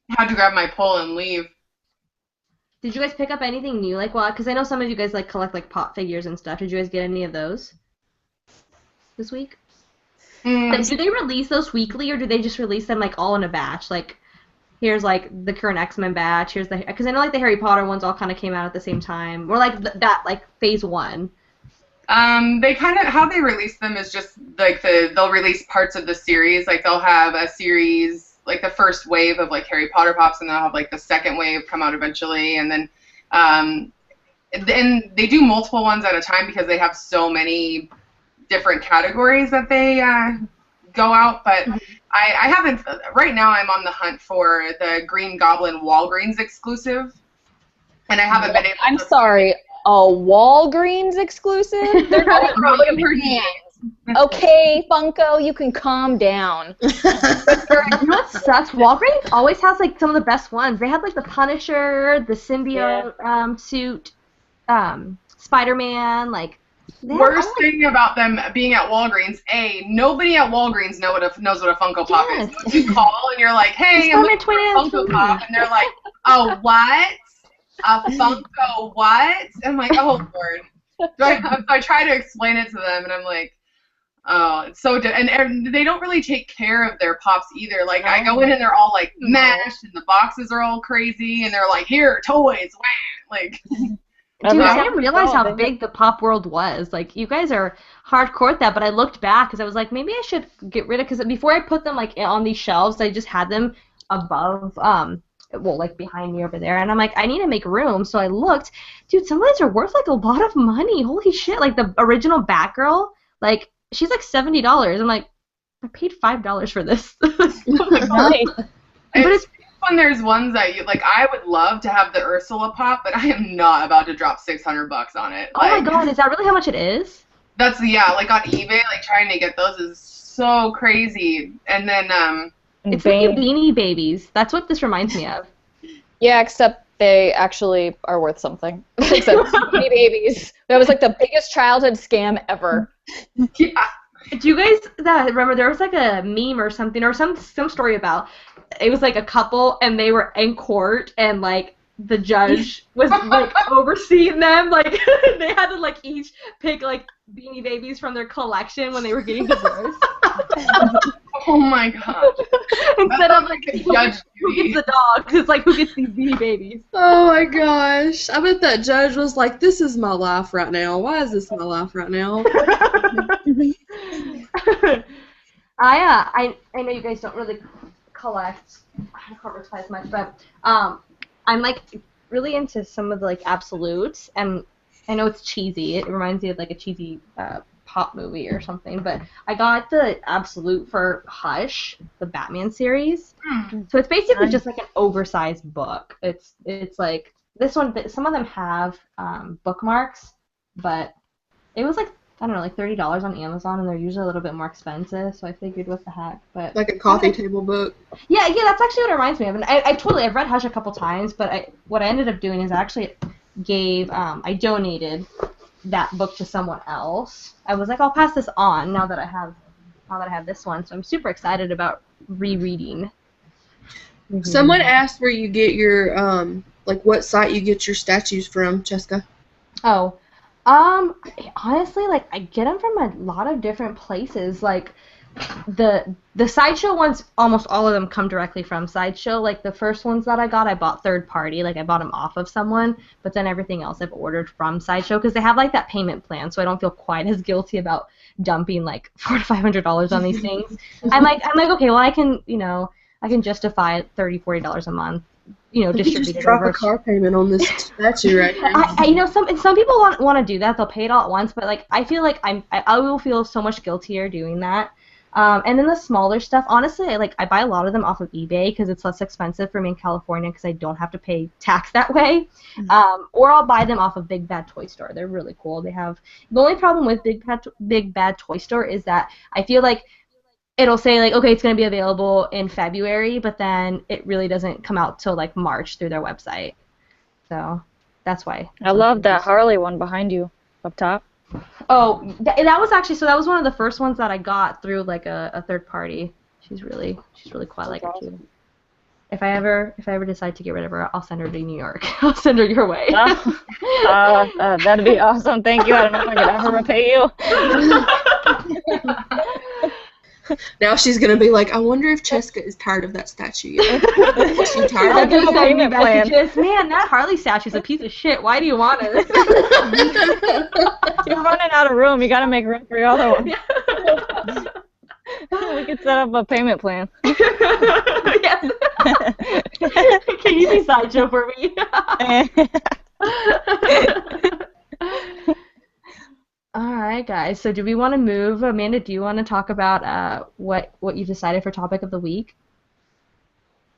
had to grab my pole and leave. Did you guys pick up anything new? Like, well, because I know some of you guys like collect like pop figures and stuff. Did you guys get any of those this week? Like, do they release those weekly, or do they just release them like all in a batch? Like, here's like the current X-Men batch. Here's because I know like the Harry Potter ones all kind of came out at the same time, or like that like phase 1. They kind of, how they release them is just like they'll release parts of the series. Like they'll have a series, like the first wave of like Harry Potter pops, and they'll have like the second wave come out eventually, and then they do multiple ones at a time because they have so many different categories that they go out. But I haven't, right now I'm on the hunt for the Green Goblin Walgreens exclusive, and I haven't been able to. I'm sorry. A Walgreens exclusive? They're not in her hands. Okay, Funko, you can calm down. You know what sucks? Walgreens always has like some of the best ones. They had like the Punisher, the symbiote suit, Spider-Man. Like worst thing about them being at Walgreens, nobody at Walgreens knows what a Funko Pop is. You call and you're like, hey, I'm looking for a Funko Pop, and they're like, oh, what? A Funko what? I'm like, oh, Lord. I try to explain it to them, and I'm like, oh, it's so and they don't really take care of their pops either. Like I go in and they're all like mashed, and the boxes are all crazy, and they're like, here, toys, wah! Like. Dude, I didn't realize how big the pop world was. Like, you guys are hardcore at that, but I looked back because I was like, maybe I should get rid of, because before I put them, like, on these shelves, I just had them above, well, like, behind me over there, and I'm like, I need to make room, so I looked. Dude, some of these are worth, like, a lot of money. Holy shit. Like, the original Batgirl, like, she's, like, $70. I'm like, I paid $5 for this. Nice. But it's when there's ones that you like, I would love to have the Ursula pop, but I am not about to drop $600 on it. Oh my god, is that really how much it is? That's like on eBay, like trying to get those is so crazy. And then it's like Beanie Babies. That's what this reminds me of. Yeah, except they actually are worth something. Except Beanie Babies. That was like the biggest childhood scam ever. yeah. Do you guys remember there was like a meme or something or some story about it was like a couple and they were in court and like the judge was like overseeing them, like they had to like each pick like Beanie Babies from their collection when they were getting divorced. Oh my god. Instead of like who gets the dogs, it's like who gets these Beanie Babies. Oh my gosh. I bet that judge was like, this is my life right now. Why is this my life right now? I know you guys don't really collect cover supplies much, but I'm like really into some of the like absolutes, and I know it's cheesy. It reminds me of like a cheesy pop movie or something, but I got the absolute for Hush, the Batman series. So it's basically just like an oversized book. It's like this one. Some of them have bookmarks, but it was like, I don't know, like $30 on Amazon, and they're usually a little bit more expensive, so I figured what the heck. But like a coffee table book. Yeah, that's actually what it reminds me of. And I've read Hush a couple times, but what I ended up doing is I actually I donated that book to someone else. I was like, I'll pass this on now that I have this one, so I'm super excited about rereading. Someone asked where you get your, like what site you get your statues from, Cheska. Oh. Honestly, like, I get them from a lot of different places. Like, the Sideshow ones, almost all of them come directly from Sideshow. Like, the first ones that I got, I bought third party. Like, I bought them off of someone, but then everything else I've ordered from Sideshow, because they have, like, that payment plan, so I don't feel quite as guilty about dumping, like, $400 to $500 on these things. I'm like, okay, well, I can justify $30, $40 a month. Distributed just drop a car payment on this statue right now. Some people want to do that. They'll pay it all at once, but like I feel like I will feel so much guiltier doing that. And then the smaller stuff, honestly, I buy a lot of them off of eBay because it's less expensive for me in California because I don't have to pay tax that way. Or I'll buy them off of Big Bad Toy Store. They're really cool. They have the only problem with Big Bad Toy Store is that I feel like it'll say, like, okay, it's going to be available in February, but then it really doesn't come out till, like, March through their website. So that's why. I love that Harley one behind you up top. Oh, that was one of the first ones that I got through, like, a third party. She's really cool. I like her, too. If I ever decide to get rid of her, I'll send her to New York. I'll send her your way. That'd be awesome. Thank you. I don't know if I could ever repay you. Now she's gonna be like, I wonder if Cheska is tired of that statue yet. Is she tired I'll of give it? payment plan. Man, that Harley statue's a piece of shit. Why do you want it? You're running out of room. You gotta make room for your other one. We could set up a payment plan. Yes. Can you be Sideshow for me? All right, guys. So do we want to move? Amanda, do you want to talk about what you decided for topic of the week?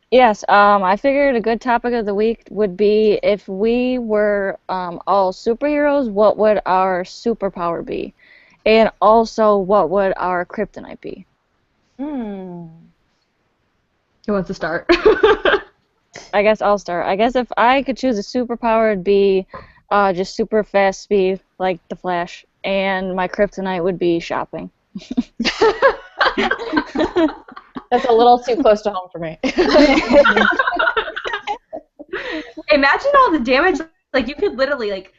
Yes. I figured a good topic of the week would be if we were all superheroes, what would our superpower be? And also, what would our kryptonite be? Who wants to start? I guess I'll start. I guess if I could choose a superpower, it'd be just super fast speed, like the Flash. And my kryptonite would be shopping. That's a little too close to home for me. Imagine all the damage. Like, you could literally, like,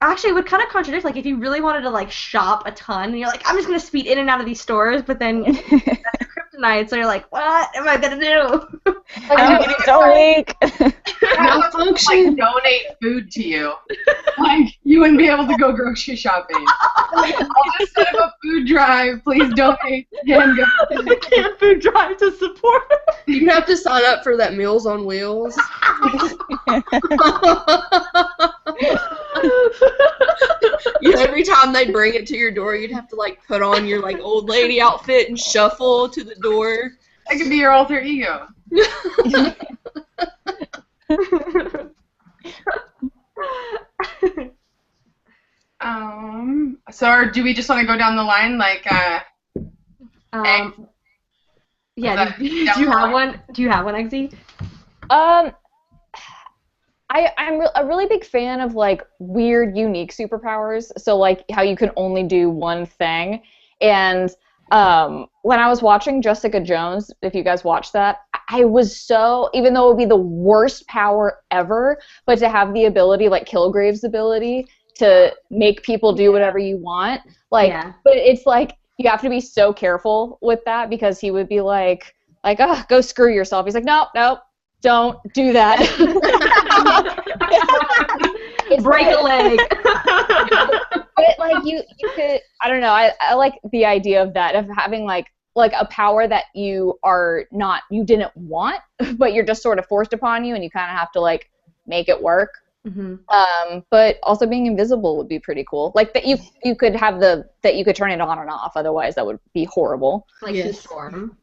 actually, it would kind of contradict, like, if you really wanted to, like, shop a ton, and you're like, I'm just going to speed in and out of these stores, but then that's kryptonite, so you're like, what am I going to do? I'm so weak. Malfunction. Like, donate food to you. Like, you wouldn't be able to go grocery shopping. I'll just set up a food drive. Please donate canned goods. Canned food drive to support. You have to sign up for that Meals on Wheels. Every time they bring it to your door, you'd have to like put on your like old lady outfit and shuffle to the door. That could be your alter ego. So do we just want to go down the line like yeah, do you have one? Do you have one, Eggsy? I'm a really big fan of like weird, unique superpowers. So like how you can only do one thing. And when I was watching Jessica Jones, if you guys watched that, I was so, even though it would be the worst power ever, but to have the ability, like Kilgrave's ability, to make people do whatever you want, like, but it's like you have to be so careful with that because he would be like, oh, go screw yourself. He's like, nope, don't do that. Break a leg. But like you could, I don't know. I like the idea of that, of having like a power that you didn't want, but you're just sort of forced upon you, and you kind of have to like make it work. Mm-hmm. But also being invisible would be pretty cool. Like that you could have that you could turn it on and off. Otherwise, that would be horrible. Like the storm.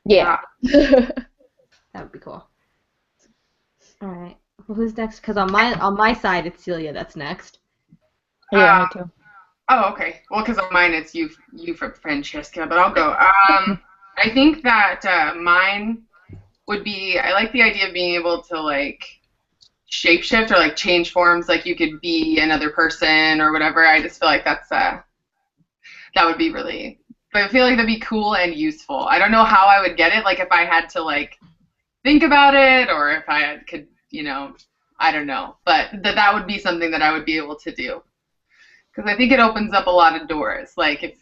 Yeah. That would be cool. All right. Well, who's next? Because on my side, it's Celia that's next. Yeah, me too. Oh, okay. Well, because on mine, it's you for Francesca, but I'll go. I think that mine would be, I like the idea of being able to, like, shapeshift or, like, change forms. Like, you could be another person or whatever. I just feel like that would be really, but I feel like that'd be cool and useful. I don't know how I would get it, like, if I had to, like, think about it or if I could, I don't know. But that would be something that I would be able to do. Because I think it opens up a lot of doors. Like if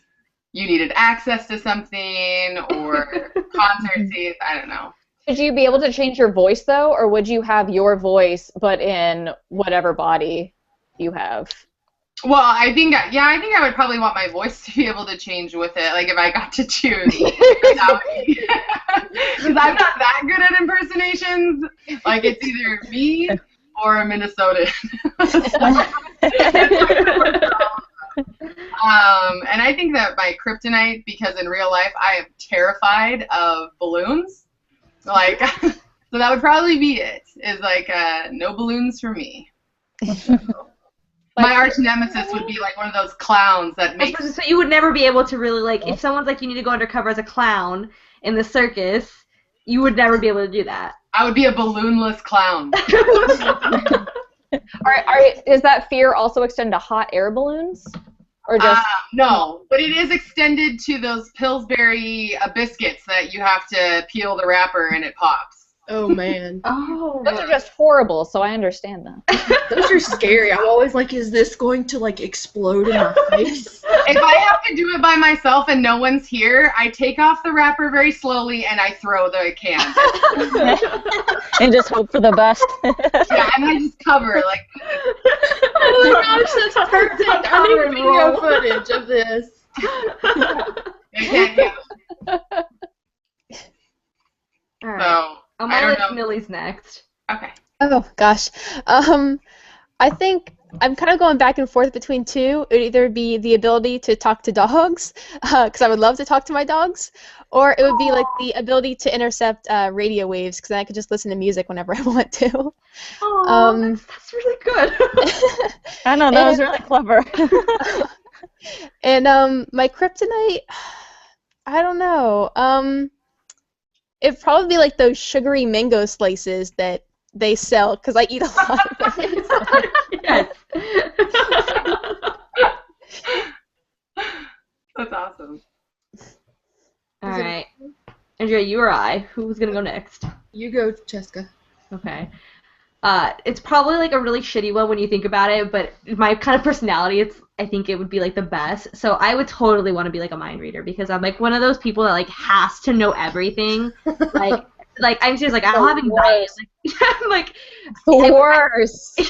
you needed access to something or concert seats, I don't know. Would you be able to change your voice though, or would you have your voice but in whatever body you have? Well, I think I would probably want my voice to be able to change with it. Like if I got to choose, because I'm not that good at impersonations. Like it's either me or a Minnesotan. And I think that my kryptonite, because in real life I am terrified of balloons, like, so that would probably be it, is like, no balloons for me. My arch nemesis would be like one of those clowns that makes... So you would never be able to really, like, if someone's like, you need to go undercover as a clown in the circus, you would never be able to do that. I would be a balloonless clown. Does that fear also extend to hot air balloons? Or just no, but it is extended to those Pillsbury biscuits that you have to peel the wrapper and it pops. Oh, man. Oh. Those are just horrible, so I understand that. Those are scary. I'm always like, is this going to, like, explode in my face? If I have to do it by myself and no one's here, I take off the wrapper very slowly and I throw the can. And just hope for the best. Yeah, and I just cover, like... Oh my gosh, that's perfect. I need video footage of this. I can't do it. All right. So... I'm gonna let Millie's next. Okay. Oh gosh, I think I'm kind of going back and forth between two. It would either be the ability to talk to dogs, because I would love to talk to my dogs, or it would be like the ability to intercept radio waves, because then I could just listen to music whenever I want to. Oh, that's really good. I know, that was really clever. And my kryptonite, I don't know. It'd probably be like those sugary mango slices that they sell, because I eat a lot of them. Yes. That's awesome. All right. Andrea, you or I? Who's going to go next? You go, Jessica. Okay. It's probably like a really shitty one when you think about it, but my kind of personality, I think it would be like the best. So I would totally want to be like a mind reader because I'm like one of those people that like has to know everything. Like I'm just like I don't have anxiety. Like, The worst.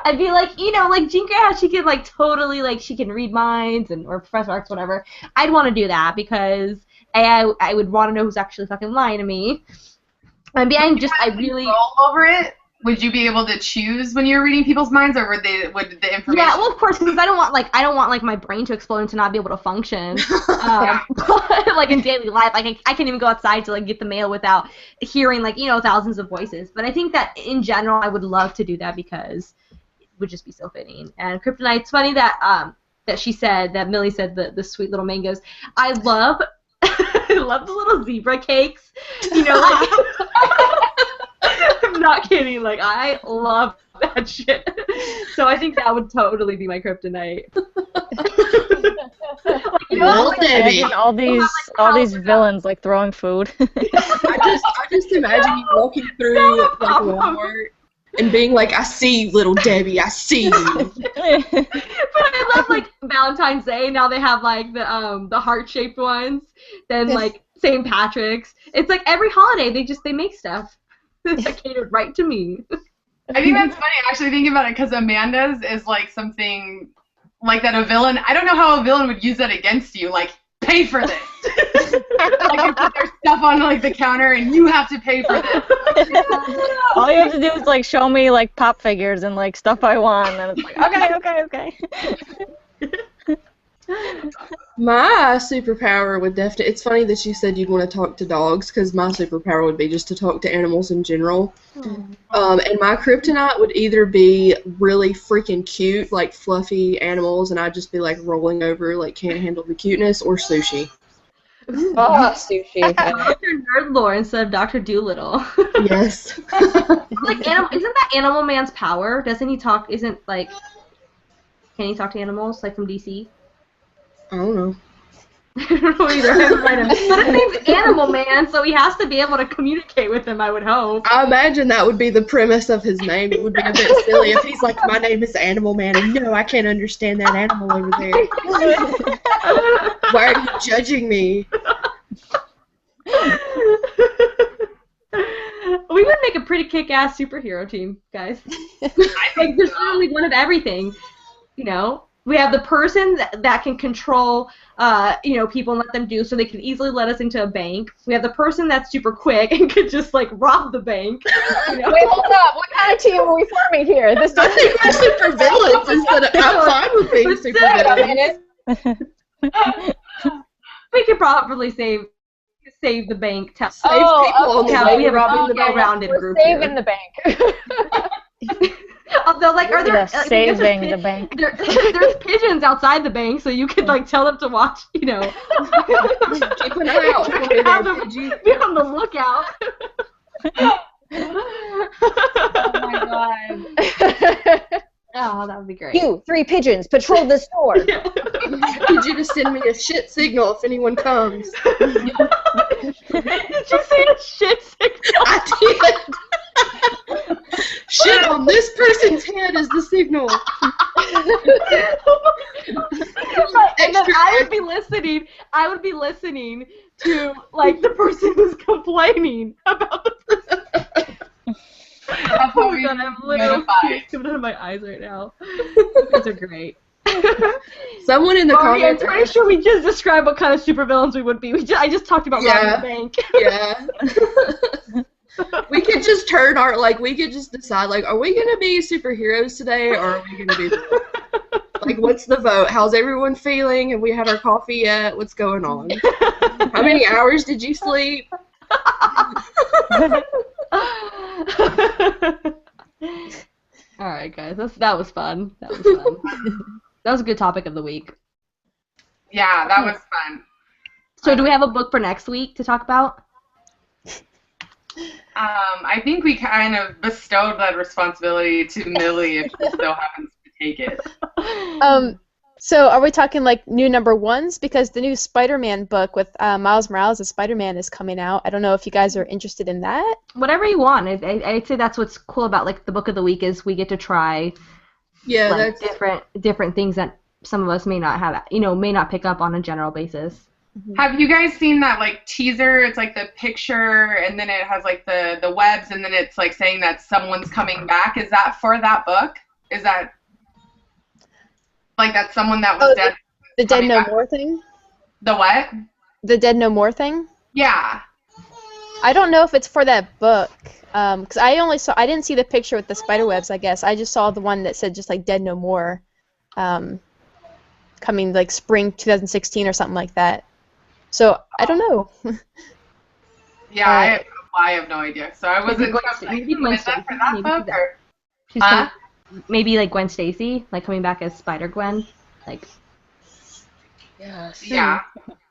I'd be like, like Jean Grey, how she can like totally like she can read minds or Professor X, whatever. I'd want to do that because I would want to know who's actually fucking lying to me. I mean, I really control over it. Would you be able to choose when you're reading people's minds, or would the information? Yeah, well, of course, because I don't want like my brain to explode and to not be able to function, like in daily life. Like I can't even go outside to like get the mail without hearing like thousands of voices. But I think that in general, I would love to do that because it would just be so fitting. And Kryptonite's funny that she said that Millie said the sweet little mangoes. I love the little zebra cakes. Like. I'm not kidding. Like, I love that shit. So I think that would totally be my kryptonite. All these villains like throwing food. I just imagine you walking through like Walmart and being like, I see you, little Debbie, I see you. But I love like Valentine's Day. Now they have like the heart-shaped ones. Then like St. Patrick's. It's like every holiday they make stuff. That catered right to me. I think that's funny, actually, thinking about it, because Amanda's is like something like that a villain. I don't know how a villain would use that against you. Like, pay for this. Like, you put their stuff on like the counter, and you have to pay for this. All you have to do is like show me like pop figures and like stuff I want, and it's like okay. My superpower would definitely... It's funny that you said you'd want to talk to dogs, because my superpower would be just to talk to animals in general. And my kryptonite would either be really freaking cute, like fluffy animals, and I'd just be like rolling over, like can't handle the cuteness, or sushi. Oh, sushi. Dr. Nerdlore instead of Dr. Doolittle. Yes. Like, isn't that Animal Man's power? Doesn't he talk... Can he talk to animals, like from DC? I don't know. I don't know either. I haven't read him. But his name's Animal Man, so he has to be able to communicate with them, I would hope. I imagine that would be the premise of his name. It would be a bit silly if he's like, my name is Animal Man, and no, I can't understand that animal over there. Why are you judging me? We would make a pretty kick-ass superhero team, guys. Like, there's literally one of everything, We have the person that can control, people and let them do so they can easily let us into a bank. We have the person that's super quick and could just, like, rob the bank. Wait, hold up. What kind of team are we forming here? I think we're super villains instead of... I'm fine with being super villains. We could probably save the bank. Save people. We have a well-rounded group here. Saving the bank. Although, like, are there saving the bank? There's pigeons outside the bank, so you could like tell them to watch. Keep an eye out for me, Have them be on the lookout. Oh my god. Oh, that would be great. You, 3 pigeons, patrol the store. I need you to send me a shit signal if anyone comes. Did you say a shit signal? I did. Shit on this person's head is the signal. And then I would be listening to like the person who's complaining about the person. Oh my god, I'm literally coming out of my eyes right now. These are great. Someone in the comments... I'm pretty sure we just described what kind of supervillains we would be. I just talked about robbing the bank. Yeah. We could just we could just decide, like, are we going to be superheroes today, or are we going to be... Like, what's the vote? How's everyone feeling? Have we had our coffee yet? What's going on? How many hours did you sleep? Alright, guys. That was fun. That was a good topic of the week. Yeah, that was fun. So do we have a book for next week to talk about? I think we kind of bestowed that responsibility to Millie if she still happens to take it. So are we talking like new number ones? Because the new Spider-Man book with Miles Morales as Spider-Man is coming out. I don't know if you guys are interested in that. Whatever you want. I'd say that's what's cool about like the book of the week is we get to try like different things that some of us may not have, may not pick up on a general basis. Have you guys seen that like teaser? It's like the picture, and then it has like the webs, and then it's like saying that someone's coming back. Is that for that book? Is that like that someone that was dead? The Dead No More thing? The what? The Dead No More thing? Yeah. I don't know if it's for that book, because I didn't see the picture with the spider webs, I guess. I just saw the one that said just like Dead No More, coming like spring 2016 or something like that. So I don't know. Yeah, I have no idea. So I wasn't. Maybe Gwen Stacy. For that book, or? Maybe like Gwen Stacy, like coming back as Spider-Gwen, like. Yes. Yeah.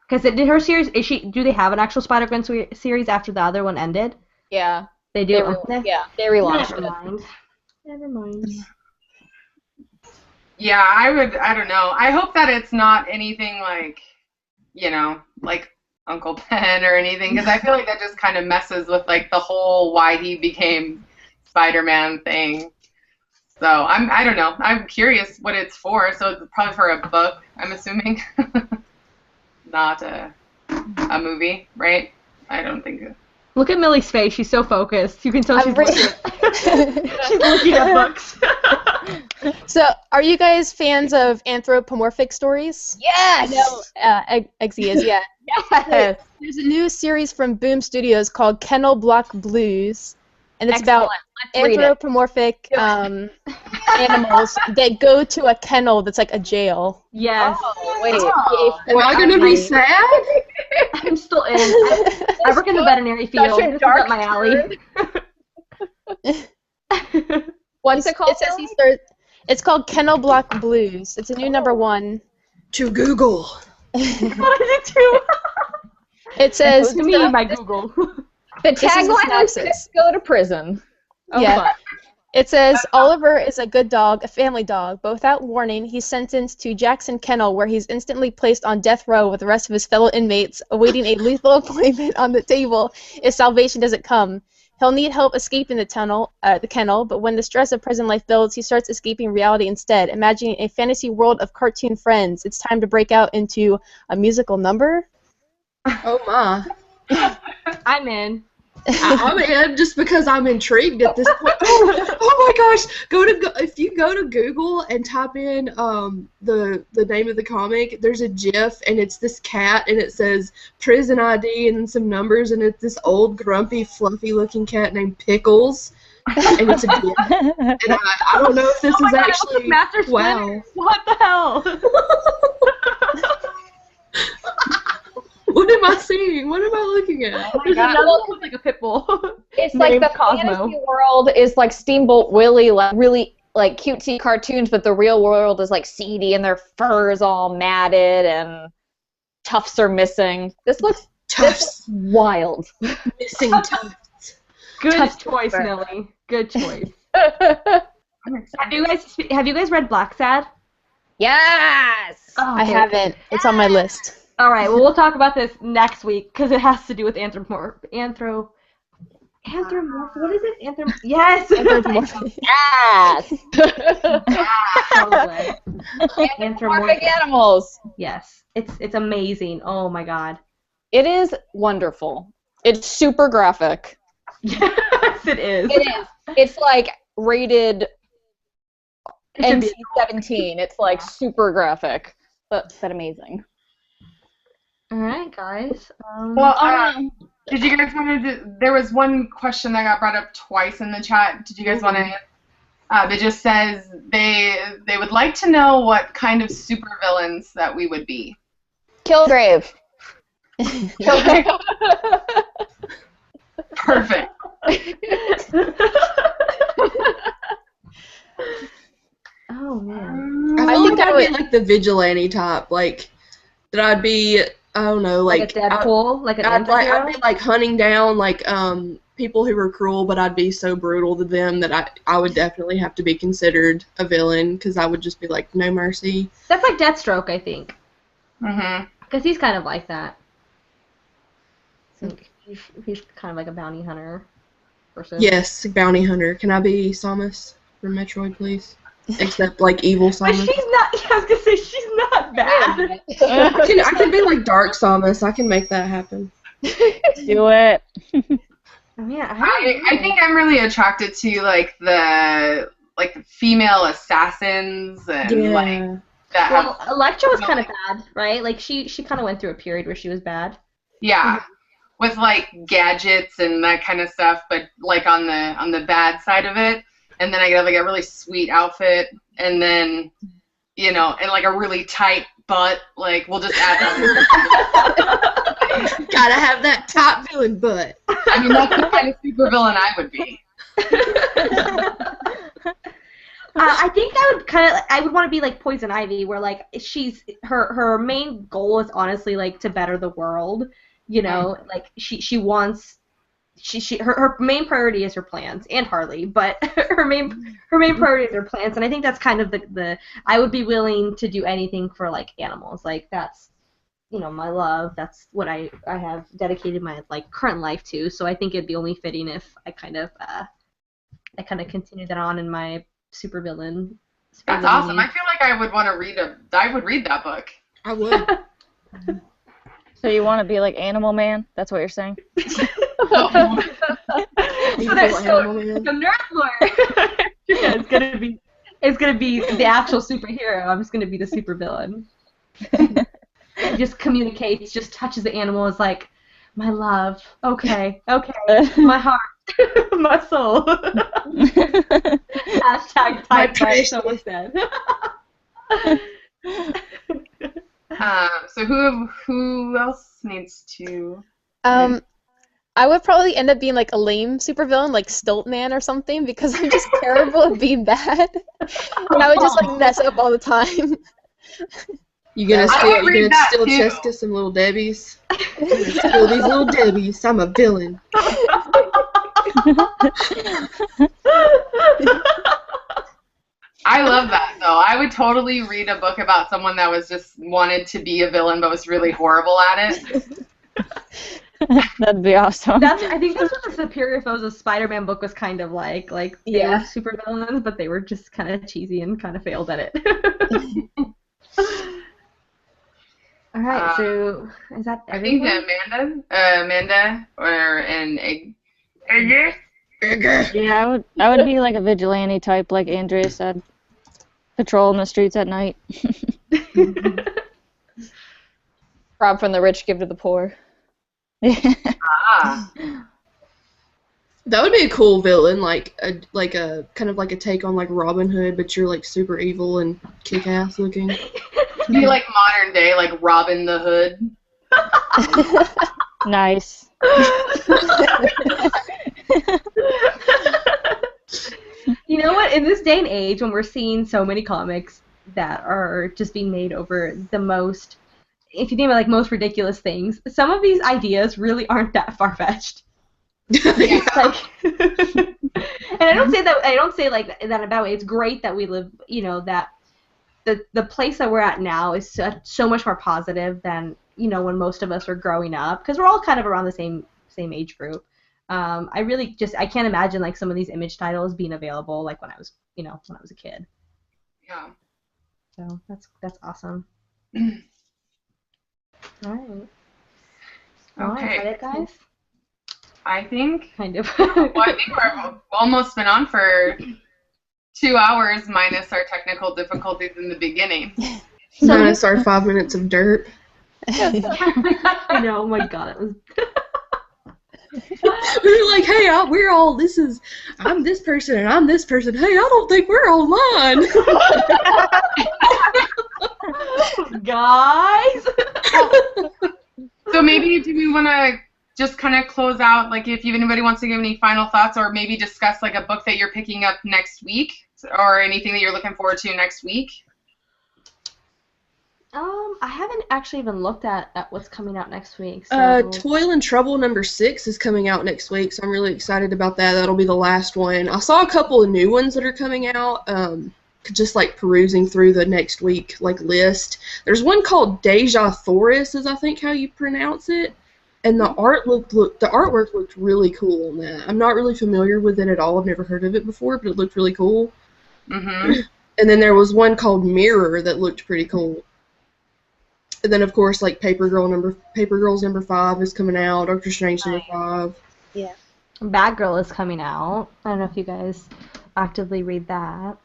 Because did her series? Do they have an actual Spider-Gwen series after the other one ended? Yeah. They do. They relaunched Never it. mind. Never mind. Yeah, I don't know. I hope that it's not anything like, like Uncle Ben or anything, because I feel like that just kind of messes with like the whole why he became Spider-Man thing. So I don't know. I'm curious what it's for. So it's probably for a book, I'm assuming, not a movie, right? I don't think. Look at Millie's face. She's so focused. You can tell she's looking at books. So, are you guys fans of anthropomorphic stories? Yes! I know Eggsy is, yeah. Yes. There's a new series from Boom Studios called Kennel Block Blues, and it's Excellent. about Let's read it. anthropomorphic animals that go to a kennel that's like a jail. Yes. Oh, wait. Am I gonna be sad? I'm still in. I work in the veterinary field. Such a This is dark up my alley. What's it called? It says it's called Kennel Block Blues. It's a new number one. To Google. What is it too? It says To me, my Google. The This is the tagline is synopsis. "Go to prison." Oh, Yeah. fun. It says Oliver is a good dog, a family dog, but without warning, he's sentenced to Jackson Kennel, where he's instantly placed on death row with the rest of his fellow inmates, awaiting a lethal appointment on the table if salvation doesn't come. He'll need help escaping the kennel, but when the stress of prison life builds, he starts escaping reality instead, imagining a fantasy world of cartoon friends. It's time to break out into a musical number. Oh my. I'm in. I'm in just because I'm intrigued at this point. Oh my gosh! If you go to Google and type in the name of the comic, there's a GIF and it's this cat and it says prison ID and then some numbers and it's this old grumpy fluffy looking cat named Pickles and it's a GIF. And I don't know if this is actually Master wow. What the hell? What am I seeing? What am I looking at? There's another one with like a pit bull. It's like Named the Cosmo. fantasy world is like Steamboat Willie, like really like cutesy cartoons, but the real world is like seedy and their fur is all matted and tufts are missing. This looks wild. Missing tufts. Good choice, Millie. Good choice. Have you guys read Black Sad? Yes. Oh, I haven't. It's on my list. All right. Well, we'll talk about this next week because it has to do with What is it? Yes. Yes. Anthropomorphic animals. Yes. It's amazing. Oh my god. It is wonderful. It's super graphic. Yes, it is. It is. It's like rated NC-17. It's like super graphic, but amazing. All right, guys. Did you guys want to do, there was one question that got brought up twice in the chat. Did you guys want to, that just says they would like to know what kind of supervillains that we would be. Kilgrave. Kilgrave. Perfect. Oh, man. I feel like I'd be like the vigilante type, like that I'd be, I don't know, Like a Deadpool, like an I'd anti-hero? be like hunting down like people who are cruel, but I'd be so brutal to them that I would definitely have to be considered a villain because I would just be like, no mercy. That's like Deathstroke, I think. Mm-hmm. Because he's kind of like that. So he's kind of like a bounty hunter person. Yes, bounty hunter. Can I be Samus from Metroid, please? Except like evil But Samus. she's not. I was gonna say she's not bad. I can be like Dark Samus. I can make that happen. Do it. Oh, yeah, I think I'm really attracted to like the female assassins and like that. Well, Electra was kind of bad, right? Like she kind of went through a period where she was bad. Yeah, with like gadgets and that kind of stuff, but like on the bad side of it. And then I get like a really sweet outfit, and then and like a really tight butt. Like we'll just add that. Gotta have that top villain butt. I mean, that's the kind of supervillain I would be. I think I would want to be like Poison Ivy, where like she's her main goal is honestly like to better the world. Like she wants her main priority is her plants and Harley, but her main priority is her plants, and I think that's kind of the I would be willing to do anything for like animals. Like that's my love. That's what I have dedicated my like current life to. So I think it'd be only fitting if I kind of continue that on in my supervillain. That's awesome. I feel like I would want to read that book. I would. So you want to be like Animal Man? That's what you're saying? So the nerd lore. Yeah, it's gonna be the actual superhero. I'm just gonna be the supervillain. Just communicates, just touches the animal, is like, my love, okay, my heart, my soul. Hashtag type by someone said. So who else needs to? I would probably end up being like a lame supervillain, like Stiltman or something, because I'm just terrible at being bad, and I would just like mess up all the time. You gonna steal Jessica some little Debbies? I'm gonna steal these little Debbies. I'm a villain. I love that though. I would totally read a book about someone that was just wanted to be a villain but was really horrible at it. That'd be awesome. I think that's what the Superior Foes of Spider-Man book was kind of like. Like they were super villains, but they were just kind of cheesy and kind of failed at it. All right, so is that everything? I think Amanda, or an Edgar. Yeah, I would be like a vigilante type, like Andrea said, patrolling the streets at night. Rob from the rich, give to the poor. Ah. That would be a cool villain, like a kind of like a take on like Robin Hood, but you're like super evil and kick-ass looking. Be like modern day, like Robin the Hood. Nice. You know what? In this day and age, when we're seeing so many comics that are just being made over the most, if you think about like most ridiculous things, some of these ideas really aren't that far-fetched. Yeah. Like, and I don't say like that about it. It's great that we live, that the place that we're at now is so much more positive than when most of us were growing up, because we're all kind of around the same age group. I can't imagine like some of these image titles being available like when I was a kid. Yeah. So that's awesome. All right. Okay. Is that it, guys? I think. Kind of. Well, I think we've almost been on for 2 hours minus our technical difficulties in the beginning. Minus our 5 minutes of dirt. I know. Oh my god, it was. We're like, hey, I'm this person and I'm this person. Hey, I don't think we're online. Guys. So maybe do we want to just kind of close out, like if anybody wants to give any final thoughts, or maybe discuss like a book that you're picking up next week, or anything that you're looking forward to next week? I haven't actually even looked at what's coming out next week. So. Toil and Trouble #6 is coming out next week, so I'm really excited about that. That'll be the last one. I saw a couple of new ones that are coming out. Just like perusing through the next week list. There's one called Deja Thoris, is I think how you pronounce it, and the artwork looked really cool on that. I'm not really familiar with it at all. I've never heard of it before, but it looked really cool. Mm-hmm. And then there was one called Mirror that looked pretty cool. And then of course like Paper Girls #5 is coming out. Doctor Strange #5. Yeah. Batgirl is coming out. I don't know if you guys actively read that.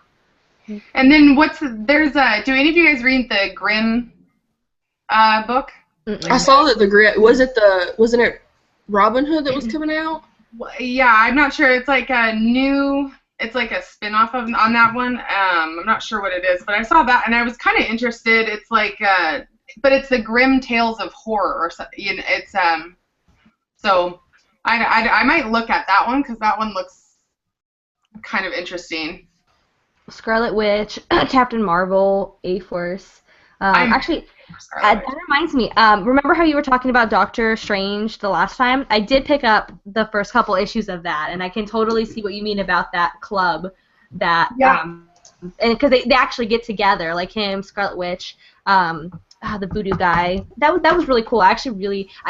And then do any of you guys read the Grimm book? I saw that wasn't it Robin Hood that was coming out? Yeah, I'm not sure. It's like it's like a spin-off on that one. I'm not sure what it is, but I saw that and I was kind of interested. It's like but it's the Grimm Tales of Horror or something. It's so I might look at that one because that one looks kind of interesting. Scarlet Witch, Captain Marvel, A-Force. Actually, that reminds me. Remember how you were talking about Doctor Strange the last time? I did pick up the first couple issues of that, and I can totally see what you mean about that club. That and because they actually get together, like him, Scarlet Witch, the voodoo guy. That was really cool. I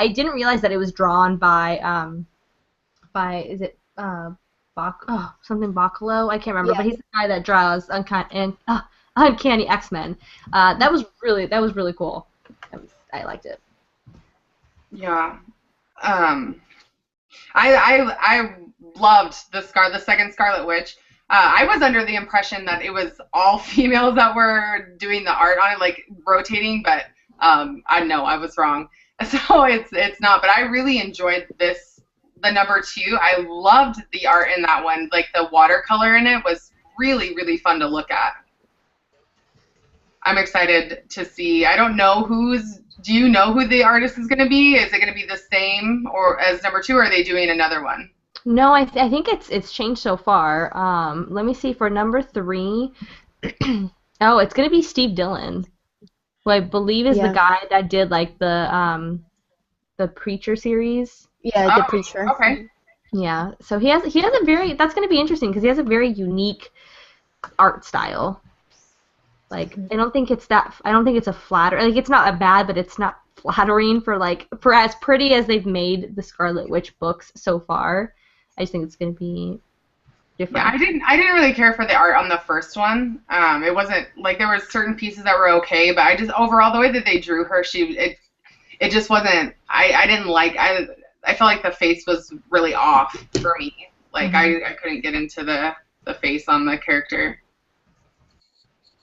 didn't realize that it was drawn by is it something Bacalo? I can't remember, but he's the guy that draws Uncanny X-Men. That was really cool. I liked it. Yeah. I loved the second Scarlet Witch. I was under the impression that it was all females that were doing the art on it, like rotating, but I know I was wrong. So it's not, but I really enjoyed the #2. I loved the art in that one. Like the watercolor in it was really, really fun to look at. I'm excited to see. I don't know do you know who the artist is going to be? Is it going to be the same or as #2, or are they doing another one? No, I think it's changed so far. Let me see for #3. Oh, it's going to be Steve Dillon, who I believe is the guy that did like the Preacher series. Yeah, the Preacher. Okay. Yeah, so he has a very, that's going to be interesting because he has a very unique art style. Like I don't think it's a flatter, like it's not a bad, but it's not flattering for as pretty as they've made the Scarlet Witch books so far. I just think it's going to be different. Yeah, I didn't really care for the art on the first one. It wasn't like there were certain pieces that were okay, but I just overall the way that they drew her, it just wasn't. I didn't like. I felt like the face was really off for me. Like I couldn't get into the face on the character.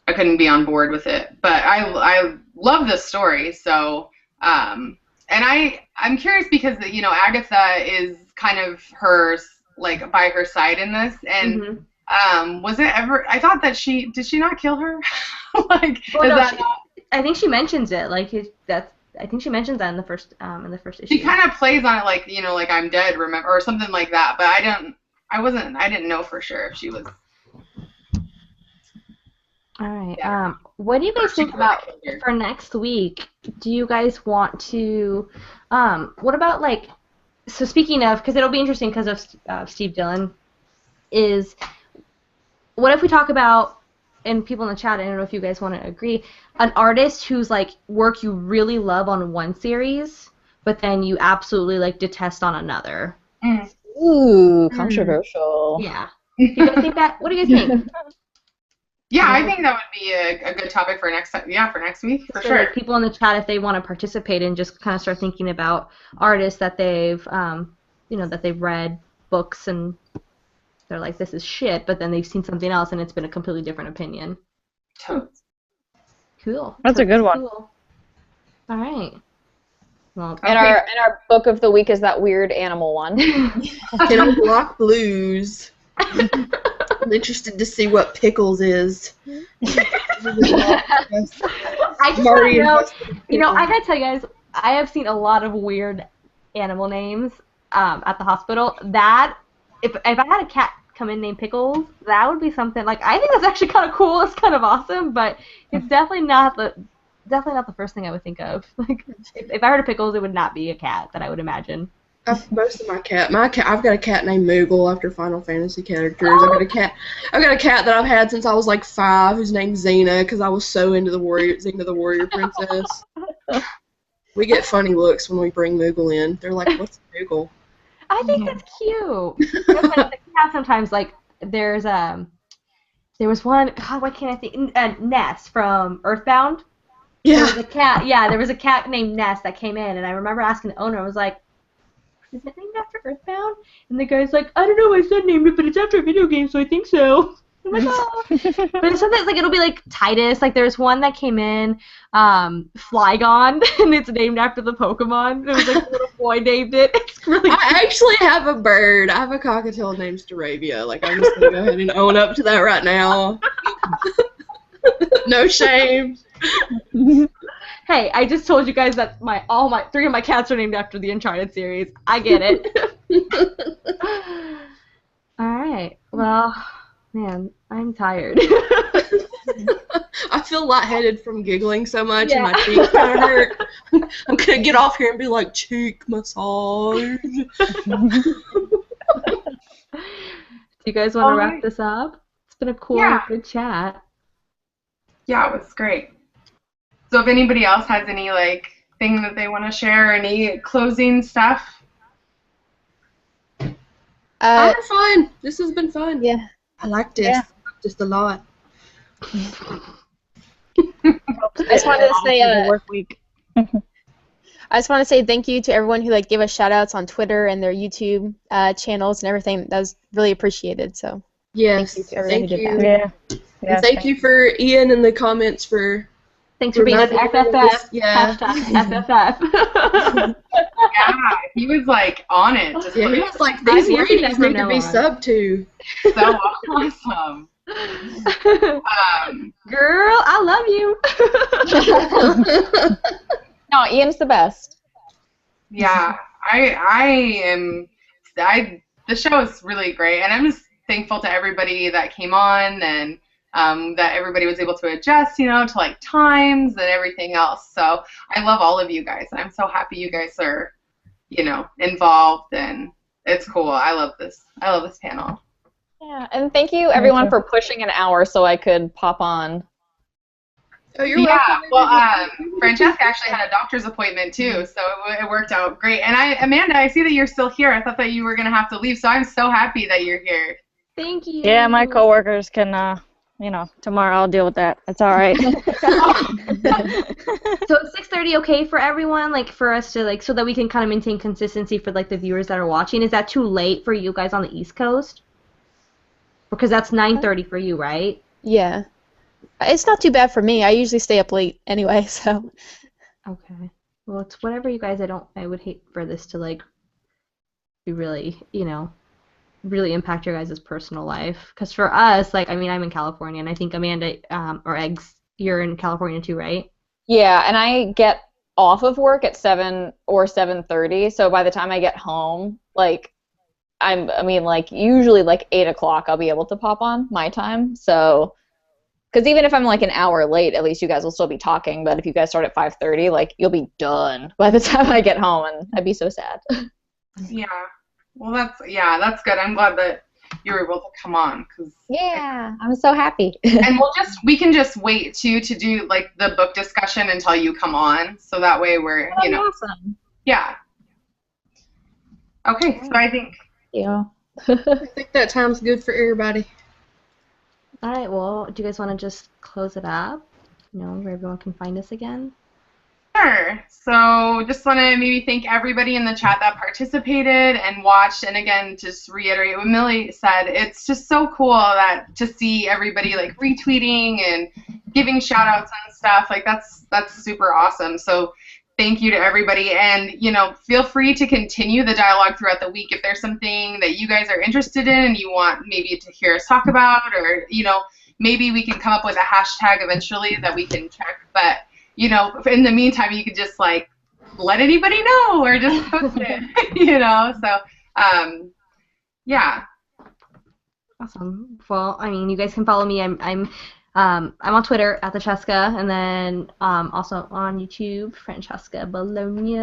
I couldn't be on board with it. But I love the story. So and I'm curious because Agatha is kind of her like by her side in this, and was it ever? I thought that did she not kill her? I think she mentions it. I think she mentions that in the first issue. She kind of plays on it like like I'm dead, remember, or something like that. But I didn't know for sure if she was. All right. Yeah. What do you guys think about for next week? Do you guys want to? What about So speaking of, because it'll be interesting because of Steve Dillon, what if we talk about, and people in the chat, I don't know if you guys want to agree, an artist whose work you really love on one series, but then you absolutely detest on another. Ooh, controversial. Yeah. Do you guys think that? What do you guys think? Yeah, I think that would be a good topic for next week, for sure. People in the chat, if they want to participate and just kind of start thinking about artists that they've, that they've read books and they're like, this is shit, but then they've seen something else and it's been a completely different opinion. Cool. That's a good one. Cool. All right. Well, and our book of the week is that weird animal one. Kennel Block Blues. I'm interested to see what Pickles is. I just want to know, I gotta tell you guys, I have seen a lot of weird animal names at the hospital. That, if I had a cat come in named Pickles, that would be something, I think that's actually kind of cool, it's kind of awesome, but it's definitely not definitely not the first thing I would think of. Like, if I heard of pickles, it would not be a cat that I would imagine. Most of my cat, I've got a cat named Moogle after Final Fantasy characters. I've got a cat that I've had since I was like 5, whose name's Xena, because I was so into Xena the Warrior Princess. We get funny looks when we bring Moogle in. They're like, "What's Moogle?" I think that's cute. There's like sometimes like there was one. God, why can't I think? Ness from Earthbound. Yeah. There was a cat. Yeah, there was a cat named Ness that came in, and I remember asking the owner. I was like, "Is it named after Earthbound?" And the guy's like, "I don't know. My son named it, but it's after a video game, so I think so." I'm like, "Oh." But sometimes like it'll be like Titus. Like there's one that came in, Flygon, and it's named after the Pokemon. It was like a little boy named it. It's really. I actually have a bird. I have a cockatiel named Staravia. Like, I'm just gonna go ahead and own up to that right now. No shame. Hey, I just told you guys that all 3 of my cats are named after the Uncharted series. I get it. All right. Well, man, I'm tired. I feel lightheaded from giggling so much, and Yeah. my cheeks kind of hurt. I'm gonna get off here and be like, cheek massage. Do you guys want to wrap this up? It's been a cool, good chat. Yeah, it was great. So if anybody else has any like thing that they want to share, any closing stuff? I'm having fun. This has been fun. Yeah. I like this. Yeah. Just a lot. I just wanted to say work week. I just want to say thank you to everyone who like gave us shout outs on Twitter and their YouTube channels and everything. That was really appreciated. So Yes. thank you to everyone who did that. Yeah. And thank you for Ian in the comments for. Thanks for being an FFF. Yeah. Hashtag FFF. Yeah, he was like on it. Just Yeah, he was like, these ladies need to be sub to. so awesome. Girl, I love you. No, Ian's the best. Yeah, the show is really great, and I'm just thankful to everybody that came on and that everybody was able to adjust, to like times and everything else. So I love all of you guys, and I'm so happy you guys are, involved, and it's cool. I love this panel. Yeah, and thank you everyone for pushing an hour so I could pop on. Oh, you're welcome. Well, Francesca actually had a doctor's appointment too, so it worked out great. And Amanda, I see that you're still here. I thought that you were gonna have to leave, so I'm so happy that you're here. Thank you. Yeah, my coworkers can, tomorrow I'll deal with that. It's all right. So is 6:30 okay for everyone? Like for us to so that we can kind of maintain consistency for like the viewers that are watching. Is that too late for you guys on the East Coast? Because that's 9:30 for you, right? Yeah. It's not too bad for me. I usually stay up late anyway, so. Okay. Well, it's whatever you guys. I would hate for this to be really, really impact your guys' personal life. Because for us, I'm in California, and I think Amanda or Eggs, you're in California too, right? Yeah, and I get off of work at 7 or 7:30, so by the time I get home, usually 8 o'clock I'll be able to pop on my time, so. Because even if I'm an hour late, at least you guys will still be talking. But if you guys start at 5:30, you'll be done by the time I get home, and I'd be so sad. Yeah. Well, that's good. I'm glad that you were able to come on. Yeah, I'm so happy. And we can just wait too to do the book discussion until you come on, so that way we're Awesome. Yeah. Okay, so I think. Yeah. I think that time's good for everybody. All right, well, do you guys want to just close it up? Where everyone can find us again? Sure. So just want to maybe thank everybody in the chat that participated and watched. And again, just reiterate what Millie said. It's just so cool to see everybody retweeting and giving shout outs and stuff. That's super awesome. So thank you to everybody, and feel free to continue the dialogue throughout the week if there's something that you guys are interested in and you want maybe to hear us talk about, or maybe we can come up with a hashtag eventually that we can check. But in the meantime, you could just let anybody know or just post it, So yeah. Awesome. Well, you guys can follow me. I'm I'm on Twitter at the Cheska, and then also on YouTube, Francesca Bologna.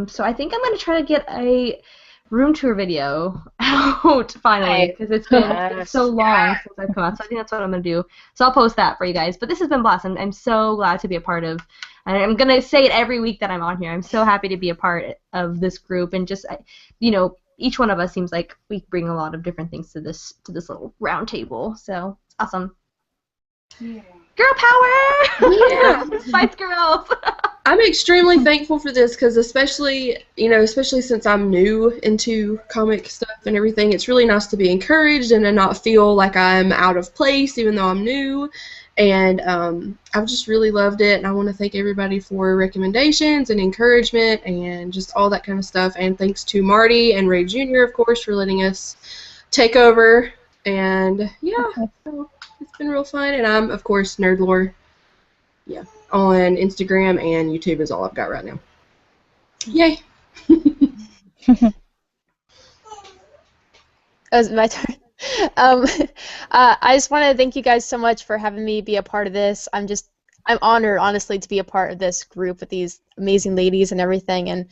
So I think I'm gonna try to get a room tour video out finally, because it's been so long since I've come out. So I think that's what I'm gonna do. So I'll post that for you guys. But this has been blessed. I'm so glad to be a part of. And I'm gonna say it every week that I'm on here. I'm so happy to be a part of this group, and just each one of us seems like we bring a lot of different things to this little round table. So it's awesome. Yeah. Girl power! Yeah. Spice Girls! I'm extremely thankful for this because especially since I'm new into comic stuff and everything, it's really nice to be encouraged and to not feel like I'm out of place even though I'm new. And I've just really loved it, and I want to thank everybody for recommendations and encouragement and just all that kind of stuff. And thanks to Marty and Ray Jr., of course, for letting us take over. And yeah, so it's been real fun. And I'm, of course, Nerdlore. Yeah, on Instagram and YouTube is all I've got right now. Yay! It was my turn. I just want to thank you guys so much for having me be a part of this. I'm honored, honestly, to be a part of this group with these amazing ladies and everything. And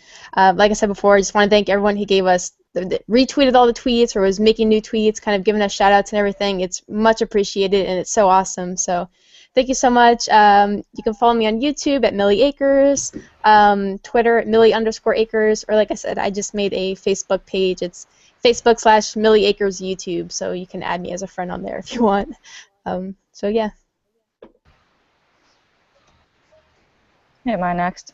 like I said before, I just want to thank everyone who gave us, retweeted all the tweets or was making new tweets, kind of giving us shout-outs and everything. It's much appreciated, and it's so awesome. So thank you so much. You can follow me on YouTube at Millie Acres, Twitter at Millie_Acres, or like I said, I just made a Facebook page. It's Facebook/Millie Acres YouTube, so you can add me as a friend on there if you want. So yeah. Am I next?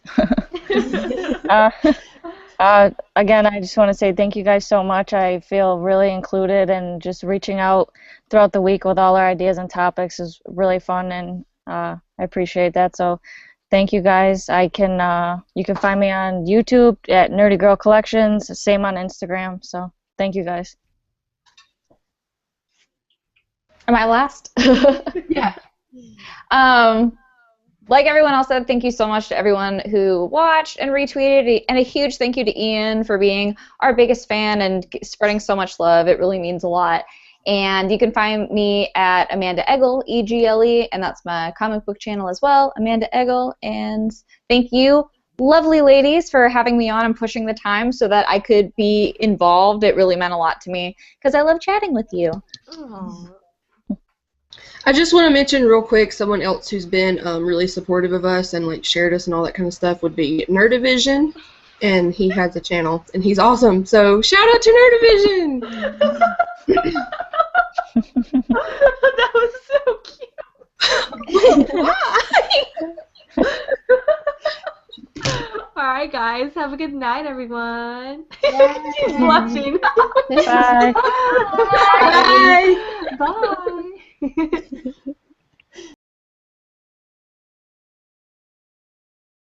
Again, I just want to say thank you guys so much. I feel really included, and just reaching out throughout the week with all our ideas and topics is really fun, and I appreciate that. So thank you guys. You can find me on YouTube at Nerdy Girl Collections, same on Instagram. So thank you guys. Am I last? Yeah. Like everyone else said, thank you so much to everyone who watched and retweeted, and a huge thank you to Ian for being our biggest fan and spreading so much love. It really means a lot. And you can find me at Amanda Eggle, E-G-L-E, and that's my comic book channel as well, Amanda Eggle. And thank you, lovely ladies, for having me on and pushing the time so that I could be involved. It really meant a lot to me because I love chatting with you. Oh. I just want to mention real quick, someone else who's been really supportive of us and like shared us and all that kind of stuff would be Nerdivision, and he has a channel and he's awesome. So shout out to Nerdivision. That was so cute. Alright guys, have a good night everyone. She's blushing. Bye. Bye. Bye.